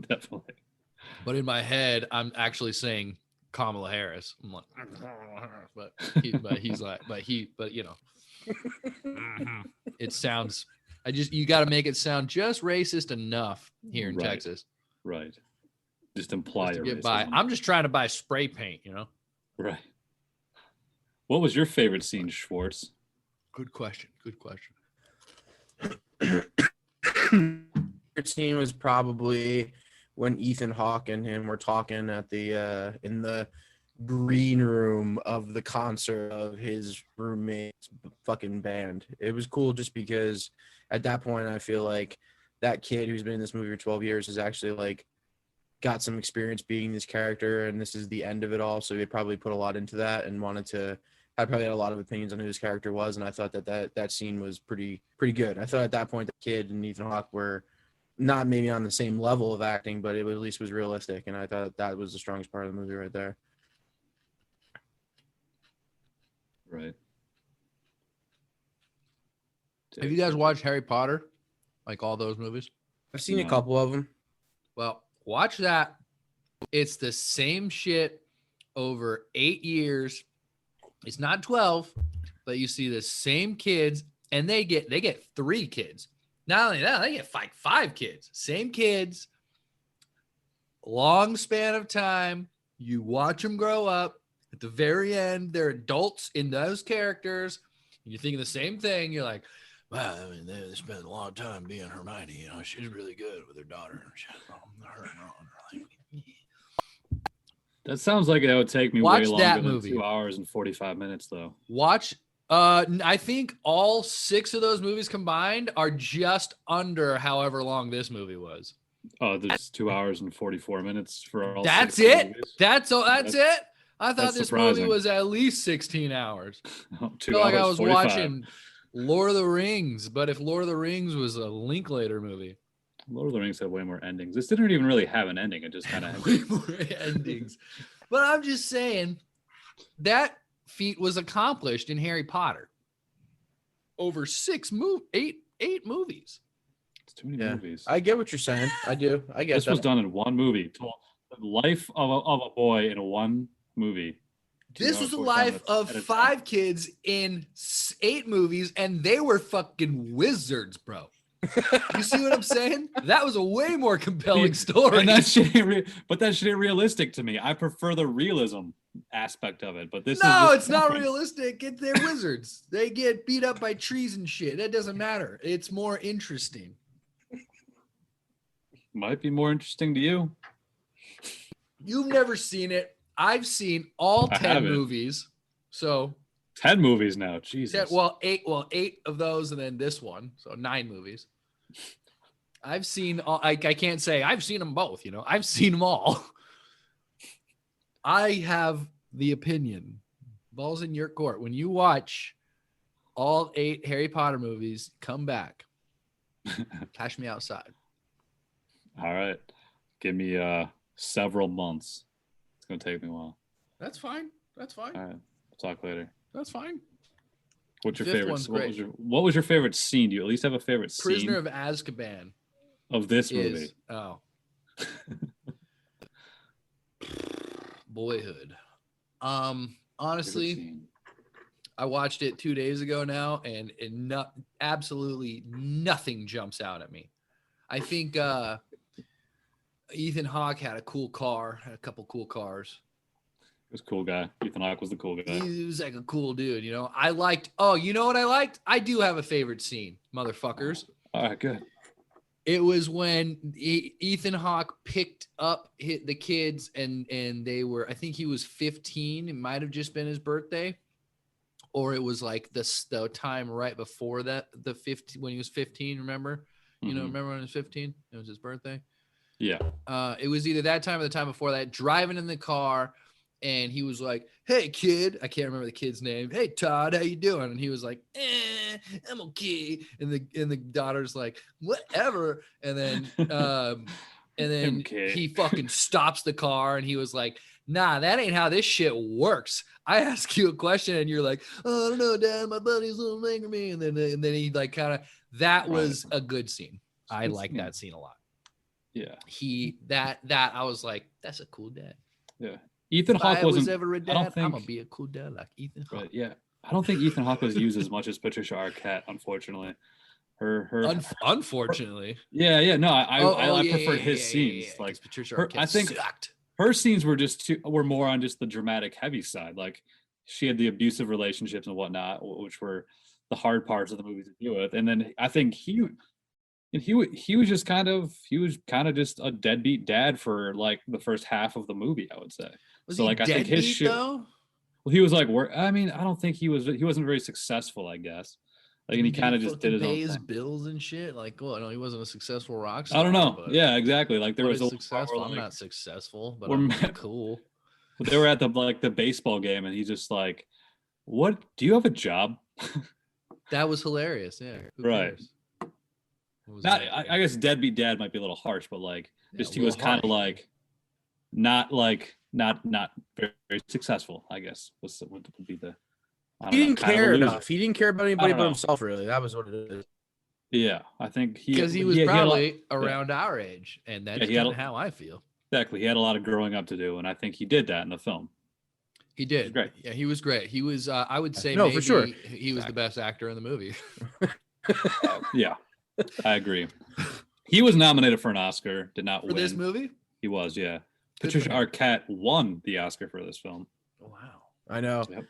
Definitely. But in my head, I'm actually saying Kamala Harris. I'm like, but you know, it sounds. You got to make it sound just racist enough here in Texas. Right. Just imply just to get by. I'm just trying to buy spray paint, you know. Right. What was your favorite scene, Schwartz? Good question. Favorite scene was probably when Ethan Hawke and him were talking at the in the green room of the concert of his roommate's fucking band. It was cool just because at that point I feel like that kid who's been in this movie for 12 years has actually like got some experience being this character, and this is the end of it all, so he probably put a lot into that and I probably had a lot of opinions on who his character was, and I thought that scene was pretty good. I thought at that point the kid and Ethan Hawke were not maybe on the same level of acting, but it at least was realistic, and I thought that was the strongest part of the movie right there. Right. Have you guys watched Harry Potter? Like all those movies? I've seen a couple of them. Well, watch that. It's the same shit over 8 years. It's not 12, but you see the same kids, and they get 3 kids. Not only that, they get like 5 kids. Same kids, long span of time. You watch them grow up. At the very end, they're adults in those characters. And you're thinking the same thing. You're like, wow, I mean, they spent a lot of time being Hermione. You know, she's really good with her daughter. That sounds like it would take me Watch way longer that than movie. 2 hours and 45 minutes, though. Watch. I think all 6 of those movies combined are just under however long this movie was. Oh, there's 2 hours and 44 minutes for all. That's 6 it. movies? That's all. That's it. I thought this surprising. movie was at least 16 hours. Oh, I feel like I was watching Lord of the Rings, but if Lord of the Rings was a Linklater movie. Lord of the Rings had way more endings. This didn't even really have an ending. It just kind of way more endings. But I'm just saying that feat was accomplished in Harry Potter over 8 movies. It's too many movies. I get what you're saying. I do. I get this was done in one movie. Told the life of a boy in one movie. This was the life of 5 kids in 8 movies, and they were fucking wizards, bro. You see what I'm saying? That was a way more compelling story. And that shit ain't realistic to me. I prefer the realism aspect of it. But it's not realistic. They're wizards. They get beat up by trees and shit. That doesn't matter. It's more interesting. Might be more interesting to you. You've never seen it. I've seen all 10 movies. So 10 movies now. Jesus. 8 of those, and then this one. So 9 movies. I've seen all. I can't say I've seen them both. You know, I've seen them all. I have the opinion. Ball's in your court. When you watch all 8 Harry Potter movies, come back. Cash me outside. All right. Give me several months. It's gonna take me a while. That's fine. That's fine. All right. We'll talk later. That's fine. What's your Fifth favorite? one's What was your favorite scene? Do you at least have a favorite Prisoner scene of Azkaban of this movie? is Boyhood. Honestly, Favorite scene. I watched it 2 days ago now, and absolutely nothing jumps out at me. I think Ethan Hawke had a cool car, had a couple cool cars. He was a cool guy. Ethan Hawke was the cool guy. He was like a cool dude, you know. I liked. Oh, you know what I liked? I do have a favorite scene, motherfuckers. All right, good. It was when Ethan Hawke picked up the kids, and they were. I think he was 15. It might have just been his birthday, or it was like the time right before that, the 15 when he was 15. Remember? You know, remember when he was 15? It was his birthday. Yeah. It was either that time or the time before that. Driving in the car. And he was like, "Hey, kid," I can't remember the kid's name. "Hey, Todd, how you doing?" And he was like, "I'm okay." And the daughter's like, "Whatever." And then Okay. he fucking stops the car, and he was like, "Nah, that ain't how this shit works. I ask you a question, and you're like, oh, I don't know, Dad. My buddy's a little angry at me." And then he like kind of that was a good scene. I like that scene a lot. Yeah. That I was like, that's a cool dad. Yeah. Ethan Hawke wasn't. Ever a dad, I don't think, I'm gonna be a cool dad like Ethan Hawke. Right, yeah. I don't think Ethan Hawke was used as much as Patricia Arquette, unfortunately. Unfortunately. Yeah. No, I preferred his scenes. Yeah. Like Patricia Arquette I think sucked. her scenes were more on just the dramatic heavy side. Like she had the abusive relationships and whatnot, which were the hard parts of the movie to deal with. And then I think he was kind of just a deadbeat dad for like the first half of the movie, I would say. Was so he like I think his shit. Though? Well, he was like, I mean, I don't think he wasn't very successful, I guess. Like, and he kind of just did his own his thing. bills and shit. Like, well, no, he wasn't a successful rock star. I don't know. Yeah, exactly. Like there was a successful. like, I'm not successful, but I'm cool. But they were at the baseball game, and he's just like, "What? Do you have a job?" That was hilarious. Yeah. Right. I guess deadbeat dad might be a little harsh, but like, just he was kind of like, not very successful. I guess would be the. He didn't care enough. He didn't care about anybody but himself. Really, that was what it is. Yeah, I think because he was probably around our age, and that's kind of how I feel. Exactly, he had a lot of growing up to do, and I think he did that in the film. He did. He was great. Yeah, he was great. He was. I would say for sure he was the best actor in the movie. Yeah, I agree. He was nominated for an Oscar, did not win. For this movie? He was, yeah. Patricia Arquette won the Oscar for this film. Oh, wow. I know. Yep.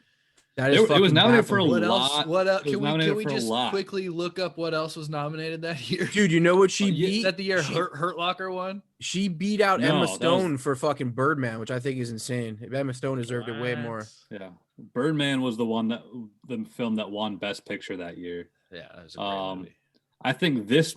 That is it was nominated for a what lot. Else? What else? Can we just quickly look up what else was nominated that year? Dude, you know what she beat? Is that the year Hurt Locker won? She beat out Emma Stone for fucking Birdman, which I think is insane. Emma Stone deserved it way more. Yeah. Birdman was the film that won Best Picture that year. Yeah, that was a great movie. I think this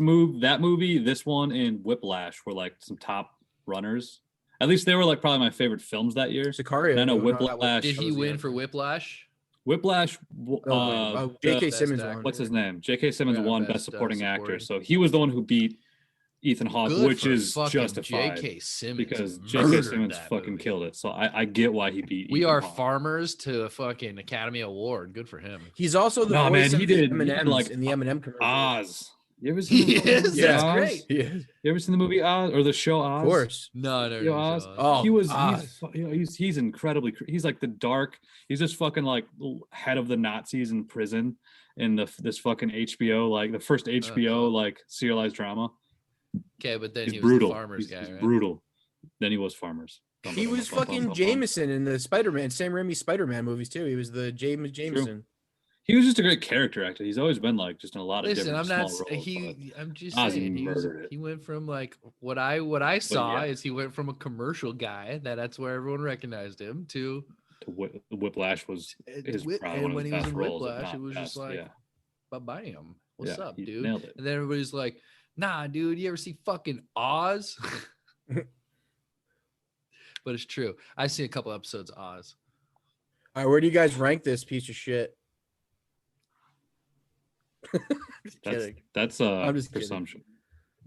one, and Whiplash were like some top runners. At least they were like probably my favorite films that year. Sicario. I know Whiplash. Did he win for Whiplash? Whiplash. J.K. Simmons won. What's his name? J.K. Simmons won Best Supporting Actor. So he was the one who beat Ethan Hawke, which is justified. J.K. Simmons because J.K. Simmons fucking killed it. So I get why he beat. We are farmers to a fucking Academy Award. Good for him. He's also the voice of the M&Ms like in the M&M commercial. Oz. You ever seen the movie? Yeah, that's great. You ever seen the movie Oz or the show Oz? Of course. No, Oz. Oh, he was. Oz. He's incredibly. He's like the dark. He's just fucking like head of the Nazis in prison in this fucking HBO, like the first HBO like serialized drama. Okay, but then he's he was brutal. The Farmers guy, right? Brutal. Then he was Farmers. He was fucking Jameson in the Spider-Man, Sam Raimi Spider-Man movies too. He was the Jameson. True. He was just a great character actor. He's always been like just in a lot of different I'm not. small roles. I'm just saying. He went from like what I saw is he went from a commercial guy that's where everyone recognized him to Whiplash was his probably one of his best roles. Whiplash, it was just like, bam, what's up, dude? Nailed it. And then everybody's like, nah, dude, you ever see fucking Oz? but it's true. I see a couple episodes of Oz. All right, where do you guys rank this piece of shit? Just kidding. That's I'm just kidding. presumption.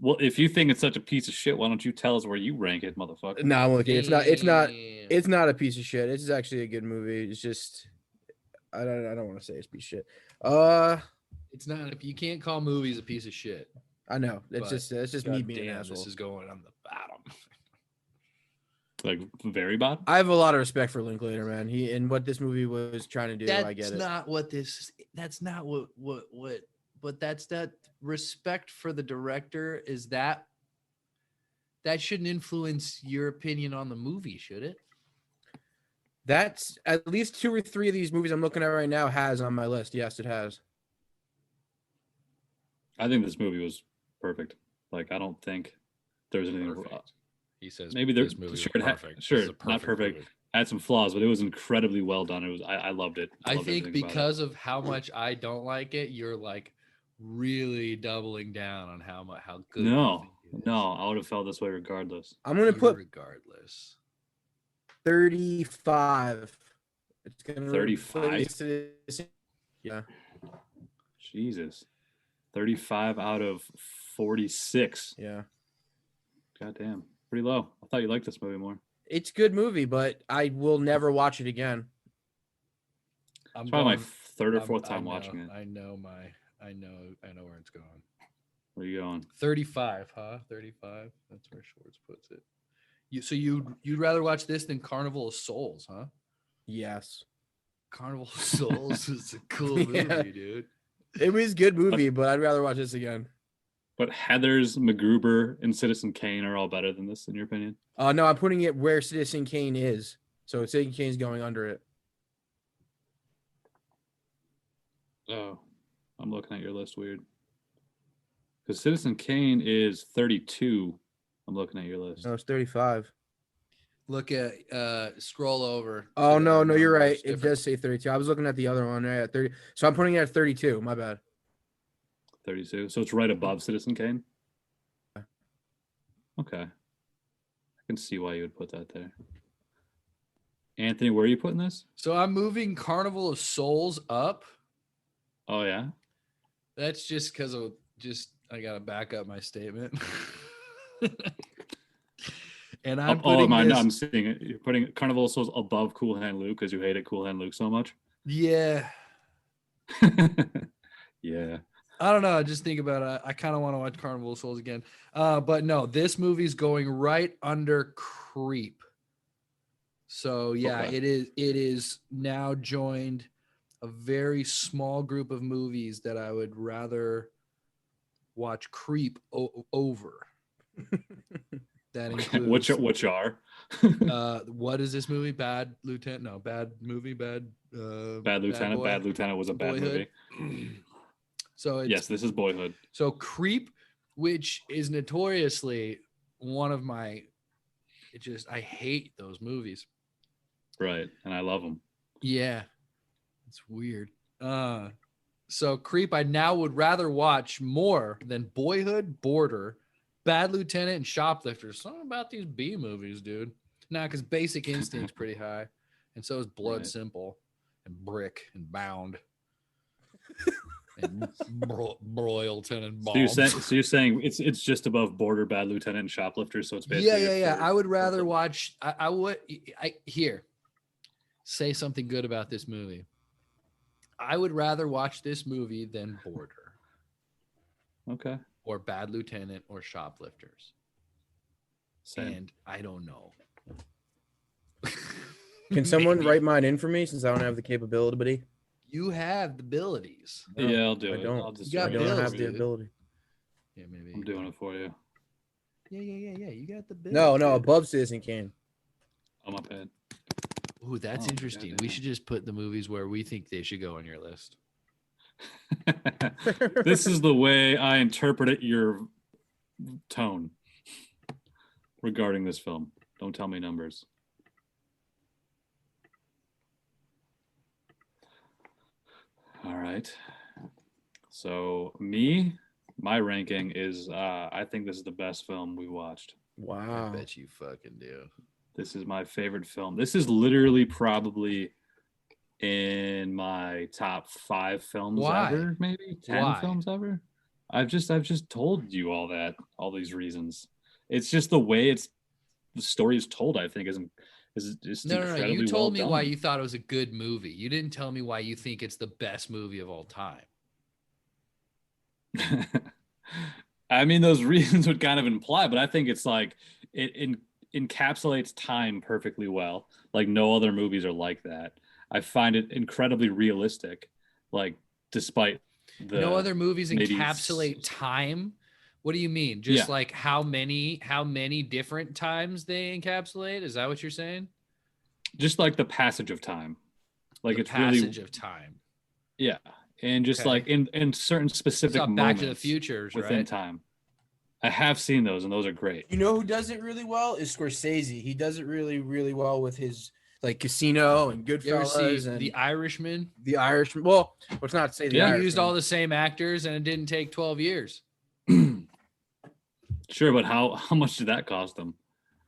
Well, if you think it's such a piece of shit, why don't you tell us where you rank it, motherfucker? No, I'm looking. It's not Damn. it's not a piece of shit. It's actually a good movie. It's just I don't want to say it's a piece of shit. It's not. You can't call movies a piece of shit. I know. It's But just me God being an damn, asshole. this is going on the bottom. Like very bad. I have a lot of respect for Linklater, man. He and what this movie was trying to do. I get it. That's not what. But that's that respect for the director. Is that shouldn't influence your opinion on the movie, should it? That's at least 2 or 3 of these movies I'm looking at right now has on my list. Yes, it has. I think this movie was perfect. Like, I don't think there's anything wrong. Perfect. He says Maybe this there movie was sure, perfect. sure, This is a not perfect. movie. Had some flaws, but it was incredibly well done. It was I loved it. I loved think everything about it. because of how much I don't like it, you're like really doubling down on how good. No, you think it is. no, I would have felt this way regardless. I'm gonna put regardless. 35. It's gonna 35? Yeah. Jesus. 35 out of 46. Yeah. Goddamn. Pretty low. I thought you liked this movie more. It's a good movie, but I will never watch it again. It's probably my third or fourth time watching it. I know where it's going. Where are you going? 35, huh? 35. That's where Schwartz puts it. You'd rather watch this than Carnival of Souls, huh? Yes. Carnival of Souls is a cool movie, dude. It was a good movie, but I'd rather watch this again. But Heathers, MacGruber, and Citizen Kane are all better than this, in your opinion? No, I'm putting it where Citizen Kane is. So Citizen Kane's going under it. Oh, I'm looking at your list weird. Because Citizen Kane is 32. I'm looking at your list. No, it's 35. Look at scroll over. Oh, to no, the you're numbers. right. It Different. does say 32. I was looking at the other one right at 30. So I'm putting it at 32. My bad. 32. So it's right above Citizen Kane? Okay. I can see why you would put that there. Anthony, where are you putting this? So I'm moving Carnival of Souls up. Oh, yeah? That's just because I gotta back up my statement. And I'm putting this... I'm seeing it. You're putting Carnival of Souls above Cool Hand Luke because you hated Cool Hand Luke so much? Yeah. Yeah. I don't know. I just think about it. I kind of want to watch Carnival of Souls again. But no, this movie's going right under Creep. So yeah, Okay. it is now joined a very small group of movies that I would rather watch Creep over. That includes which are what is this movie? Bad Lieutenant? No, bad movie. Bad Lieutenant. Bad Lieutenant was a bad Boyhood. movie. So Yes, this is Boyhood. So Creep, which is notoriously one of my, I hate those movies. Right, and I love them. Yeah, it's weird. So Creep, I now would rather watch more than Boyhood, Border, Bad Lieutenant, and Shoplifters. Something about these B movies, dude. Nah, because Basic Instinct's pretty high, and so is Blood Right. Simple, and Brick, and Bound. And broiled Tenenbaums. So you're saying it's just above Border, Bad Lieutenant, and Shoplifters. So it's basically Yeah. I would rather watch. I would here say something good about this movie. I would rather watch this movie than Border. Okay. Or Bad Lieutenant or Shoplifters. Same. And I don't know. Can someone write mine in for me since I don't have the capability? You have the abilities. No, Yeah, I'll do I it. don't. I'll just You got I don't bills, have the dude. ability. Yeah, maybe. I'm doing it for you. Yeah. You got the bills. No, dude. above Citizen Kane. On my pad. Ooh, that's Oh, interesting. We goddamn. should just put the movies where we think they should go on your list. This is the way I interpreted your tone regarding this film. Don't tell me numbers. All right. So my ranking is I think this is the best film we watched. Wow. I bet you fucking do. This is my favorite film. This is literally probably in my top 5 films Why? ever, maybe 10 Why? films ever. I've just told you all these reasons. It's just the way the story is told, I think, is just No. incredibly You told me well why done. you thought it was a good movie. You didn't tell me why you think it's the best movie of all time. I mean, those reasons would kind of imply, but I think it's like encapsulates time perfectly well. Like no other movies are like that. I find it incredibly realistic. Like despite No other movies maybe encapsulate time. What do you mean? Yeah. Just like how many different times they encapsulate? Is that what you're saying? Just like the passage of time. Like The it's passage really of time. Yeah. And just Okay. like in certain specific moments Back to the Future within right? time. I have seen those and those are great. You know who does it really well is Scorsese. He does it really, really well with his like Casino and You ever Goodfellas see and The Irishman? The Irishman. Well, let's not say The They Irishman. used all the same actors and it didn't take 12 years. Sure, but how much did that cost them?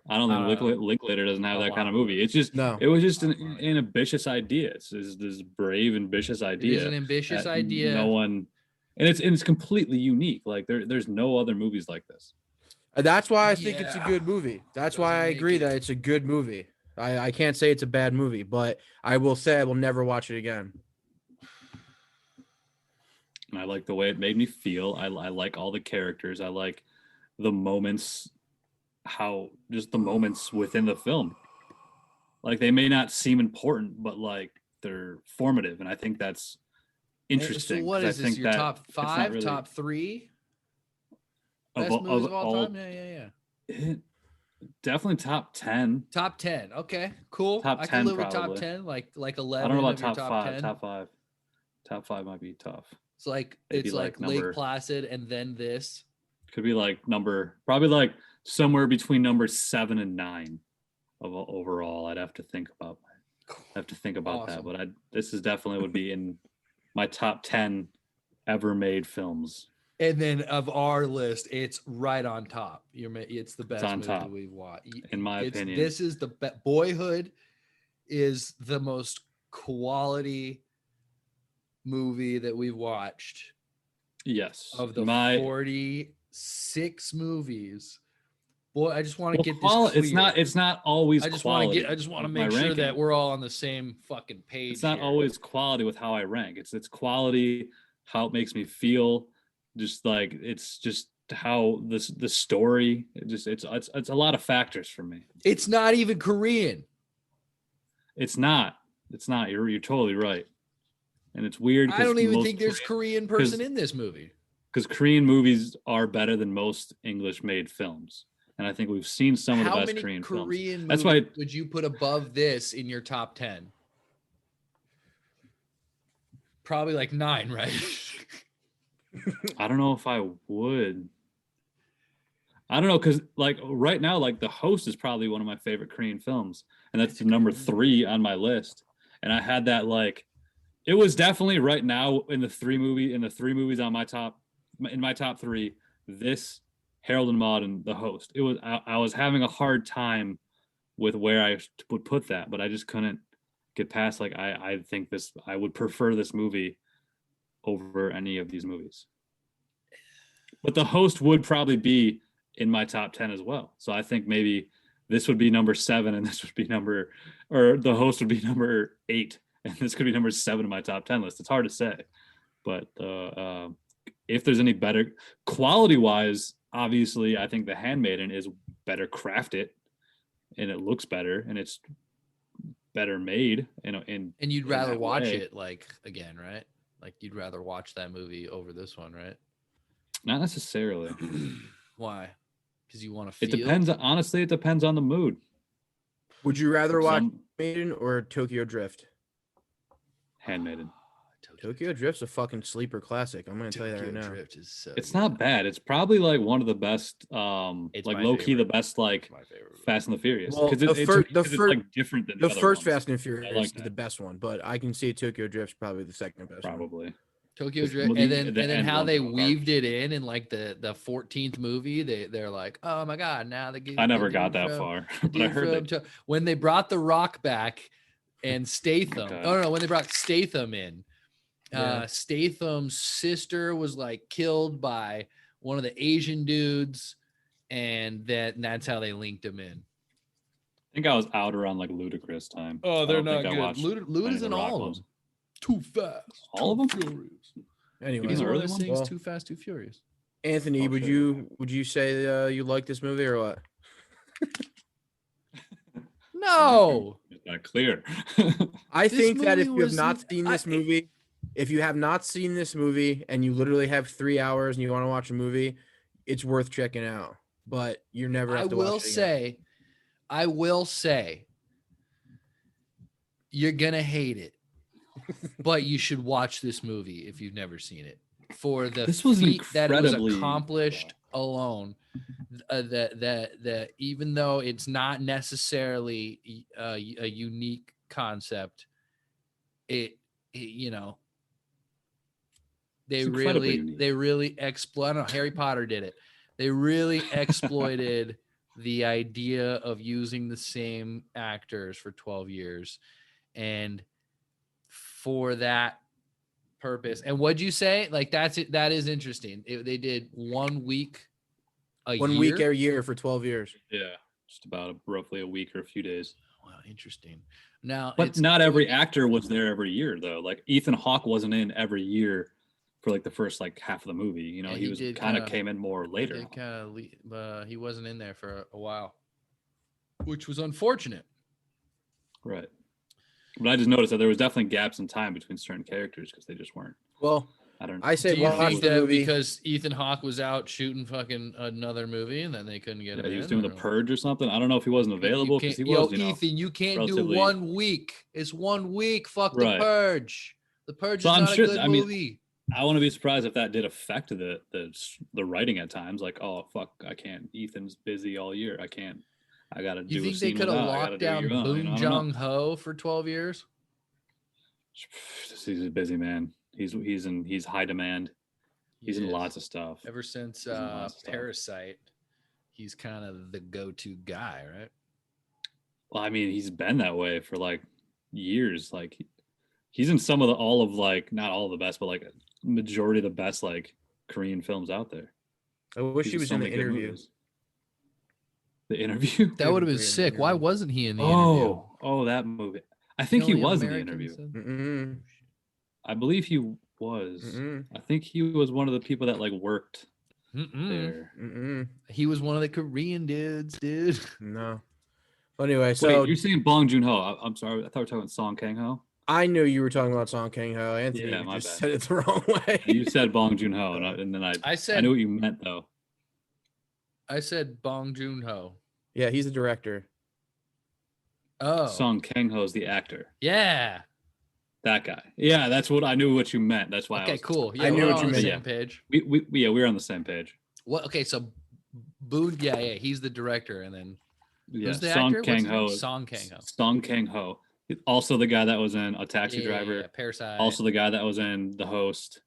I don't think Linklater doesn't have that kind of movie. It's just No. It was just an ambitious idea. It's this brave, ambitious idea. It is an ambitious that idea. No one, and it's completely unique. Like there's no other movies like this. That's why I think it's a Yeah. good movie. That's Doesn't why I make agree it- that it's a good movie. I can't say it's a bad movie, but I will say I will never watch it again. And I like the way it made me feel. I like all the characters. I like the moments, just the moments within the film. Like they may not seem important, but like they're formative, and I think that's interesting. So what 'cause is I this? think Your that top it's not 5, really- top 3 of best movies of all time? Yeah. Definitely top 10. Top 10. Okay, cool. Top I 10 can live with probably. top 10, like I 11 don't know of about your top top 5. 10. Top 5. Top 5 might be tough. It's like Maybe it's like number- Lake Placid and then this. Could be like probably like somewhere between number 7 and 9 of overall. I'd have to think about that, Awesome. but this is definitely would be in my top 10 ever made films. And then of our list, it's right on top. It's the best on movie top, we've watched. in my opinion. This is the Boyhood is the most quality movie that we've watched Yes. of the 46 movies. Boy, I just want to get this clear. It's not always I just quality. want to with my make sure ranking. that we're all on the same fucking page. It's not here. always quality with how I rank. It's quality, how it makes me feel. Just like it's just how the story. It's a lot of factors for me. It's not even Korean. It's not. You're totally right. And it's weird. I don't even think there's Korean person in this movie. Because Korean movies are better than most English-made films, and I think we've seen some of the best Korean films. That's why. Would you put above this in your top 10? Probably like 9, right? I don't know if I would. I don't know, because like right now, like The Host is probably one of my favorite Korean films, and that's the number 3 on my list. And I had that like, it was definitely right now in the three movies on my top 3. This, Harold and Maude, and The Host. It was I was having a hard time with where I would put that, but I just couldn't get past like I think I would prefer this movie over any of these movies. But The Host would probably be in my top 10 as well. So I think maybe this would be number 7 and this would be The Host would be number 8 and this could be number 7 in my top 10 list. It's hard to say, but if there's any better quality wise, obviously I think The Handmaiden is better crafted and it looks better and it's better made. And you'd rather watch it like again, right? Like you'd rather watch that movie over this one, right? Not necessarily. Why? Because you want to feel. It depends. Honestly, it depends on the mood. Would you rather watch Maiden or Tokyo Drift? Handmaiden. Tokyo Drift's a fucking sleeper classic. I'm gonna tell you that right now. Drift is so It's not bad. It's probably like one of the best, It's like my low key the favorite. best like my favorite. Fast and the Furious. Well, Because it's like different than The other first ones. Fast and Furious like is that. the best one, but I can see Tokyo Drift's probably the second best one. Probably. Tokyo Just Drift, the- and then the end how ones they are garbage. weaved it in like the 14th movie. They're like, oh my god, now I never got that far, but I heard that. when they brought The Rock back and Statham. Okay. Oh no, when they brought Statham in, Yeah. Statham's sister was like killed by one of the Asian dudes, and that's how they linked him in. I think I was out around like Ludacris time. Oh, I they're don't not think I good. watched Luda any is of in the Rock all of ones. them. Too fast. All of Too them? Furious. Anyway, He's the one early that ones? sings Well- Too Fast, Too Furious. Anthony, Oh, would shit. you say you like this movie or what? No. It's not clear. I This think that if movie you have was- not seen this movie, if you have not seen this movie and you literally have 3 hours and you want to watch a movie, it's worth checking out. But you're never have to watch it again. I will say, you're gonna hate it, but you should watch this movie if you've never seen it. For the This was feat that it was incredibly- accomplished alone, that even though it's not necessarily a unique concept, it you know, It's incredibly they unique. really exploit. I don't know, Harry Potter did it. They really exploited the idea of using the same actors for 12 years, and for that purpose. And what'd you say? Like that's it. That is interesting. They did 1 week a 1 year. week every year for 12 years. Yeah, just about roughly a week or a few days. Wow, interesting. Now, But not every actor was there every year though. Like Ethan Hawke wasn't in every year for like the first like half of the movie. You know, Yeah, he he was did kind of kinda- came in more later. He wasn't in there for a while, which was unfortunate. Right. But I just noticed that there was definitely gaps in time between certain characters because they just weren't. Well, I don't. I say Do you watch think the that movie. because Ethan Hawke was out shooting fucking another movie and then they couldn't get Yeah, him he was in, doing the or- Purge or something. I don't know if he wasn't available because he Yo, was. You know, Ethan, you can't do relatively- 1 week. It's 1 week. Fuck Right. The Purge. The Purge So is I'm not sure- a good I mean, movie. I want to be surprised if that did affect the writing at times. Like, oh fuck, I can't. Ethan's busy all year. I can't. I gotta do. You a think they scene could have without, I gotta locked do down your own, you Boon know, I don't know. Jong Ho for 12 years? He's a busy man. He's high demand. He's in Yes. lots of stuff. Ever since in lots of stuff. Parasite, he's kind of the go-to guy, right? Well, I mean, he's been that way for like years. Like he's in some of the all of like not all of the best, but like majority of the best like Korean films out there. I wish He's he in was so in the many good interview. movies. The interview. That would have been Korean sick. Why interview. wasn't he in the interview? Oh, that movie. I think he only was in the American interview. said- Mm-mm, I believe he was. mm-mm, I think he was one of the people that like worked Mm-mm. there. mm-mm, He was one of the Korean dudes, dude. no. Well, anyway, so Wait, you're saying Bong Joon Ho? I'm sorry, I thought we were talking about Song Kang Ho. I knew you were talking about Song Kang Ho. Anthony Yeah, my just bad. said it the wrong way. You said Bong Joon Ho, and then I I said I knew what you meant though. I said Bong Joon Ho. Yeah, he's the director. Oh, Song Kang Ho is the actor. yeah. That guy. Yeah, that's what I knew what you meant. That's why. Okay, cool. Yeah, I knew we're what all you on the meant. same page. We were on the same page. What? Okay, so Boon. Yeah, he's the director, and then Yeah, who's the Song actor? What's Kang his name? Ho. Song Kang Ho. Song Kang Ho. Also the guy that was in A Taxi Driver. Parasite. Also the guy that was in The Host.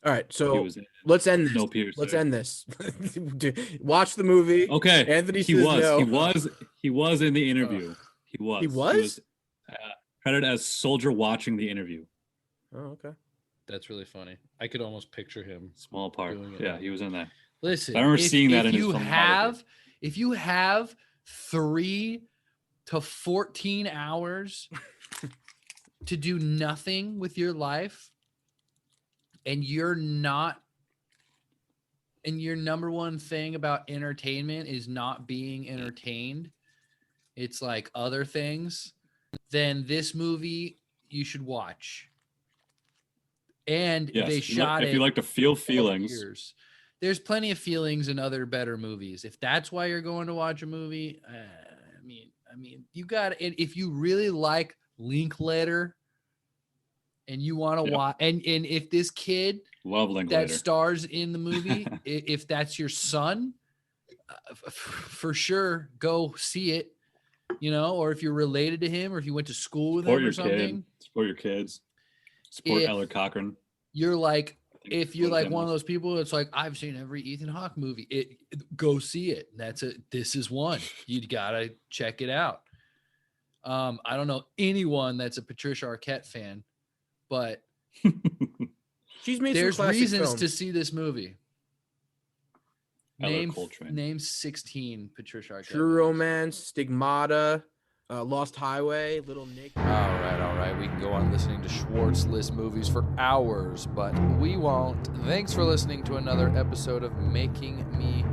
All right, He so was in let's end this. Snowpiercer. Let's end this. Watch the movie. Okay. Anthony He says was. no. He was in the interview. He was. He was? Credited as soldier watching the interview. Oh, okay. That's really funny. I could almost picture him. Small part. Doing it. Yeah, he was in there. Listen, I remember seeing that if in his you filmography. if you have 3 to 14 hours to do nothing with your life, and you're not, and your number one thing about entertainment is not being entertained, it's like other things, then this movie you should watch. And Yes. they shot if it you like to feel 12 feelings. years. There's plenty of feelings in other better movies. If that's why you're going to watch a movie, I mean, you got if you really like Linklater and you want to Yeah. watch, and if this kid Love that Linklater. stars in the movie, if that's your son, for sure, go see it. You know, or if you're related to him, or if you went to school with Support him or your something. kid. Support your kids. Support If- Ellar Coltrane. you're like, I think if you're would've like been one of awesome. those people that's like, I've seen every Ethan Hawke movie, go see it. This is one. You gotta check it out. I don't know anyone that's a Patricia Arquette fan, but She's made there's some classic reasons films. to see this movie. Ellar Coltrane. Name 16 Patricia Arquette. True movies. Romance, Stigmata, Lost Highway, Little Nick. All right. We can go on listening to Schwartz list movies for hours, but we won't. Thanks for listening to another episode of Making Me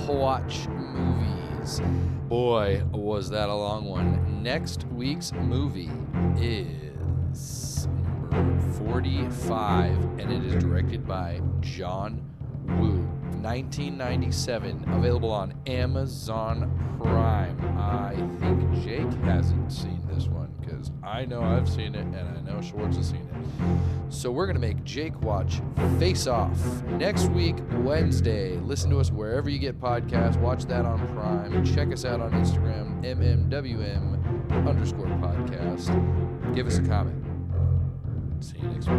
Watch Movies. Boy, was that a long one. Next week's movie is number 45, and it is directed by John Woo. 1997, available on Amazon Prime. I think Jake hasn't seen this one because I know I've seen it and I know Schwartz has seen it. So we're going to make Jake watch Face Off next week, Wednesday. Listen to us wherever you get podcasts. Watch that on Prime. Check us out on Instagram, MMwM_podcast. Give us a comment. See you next week.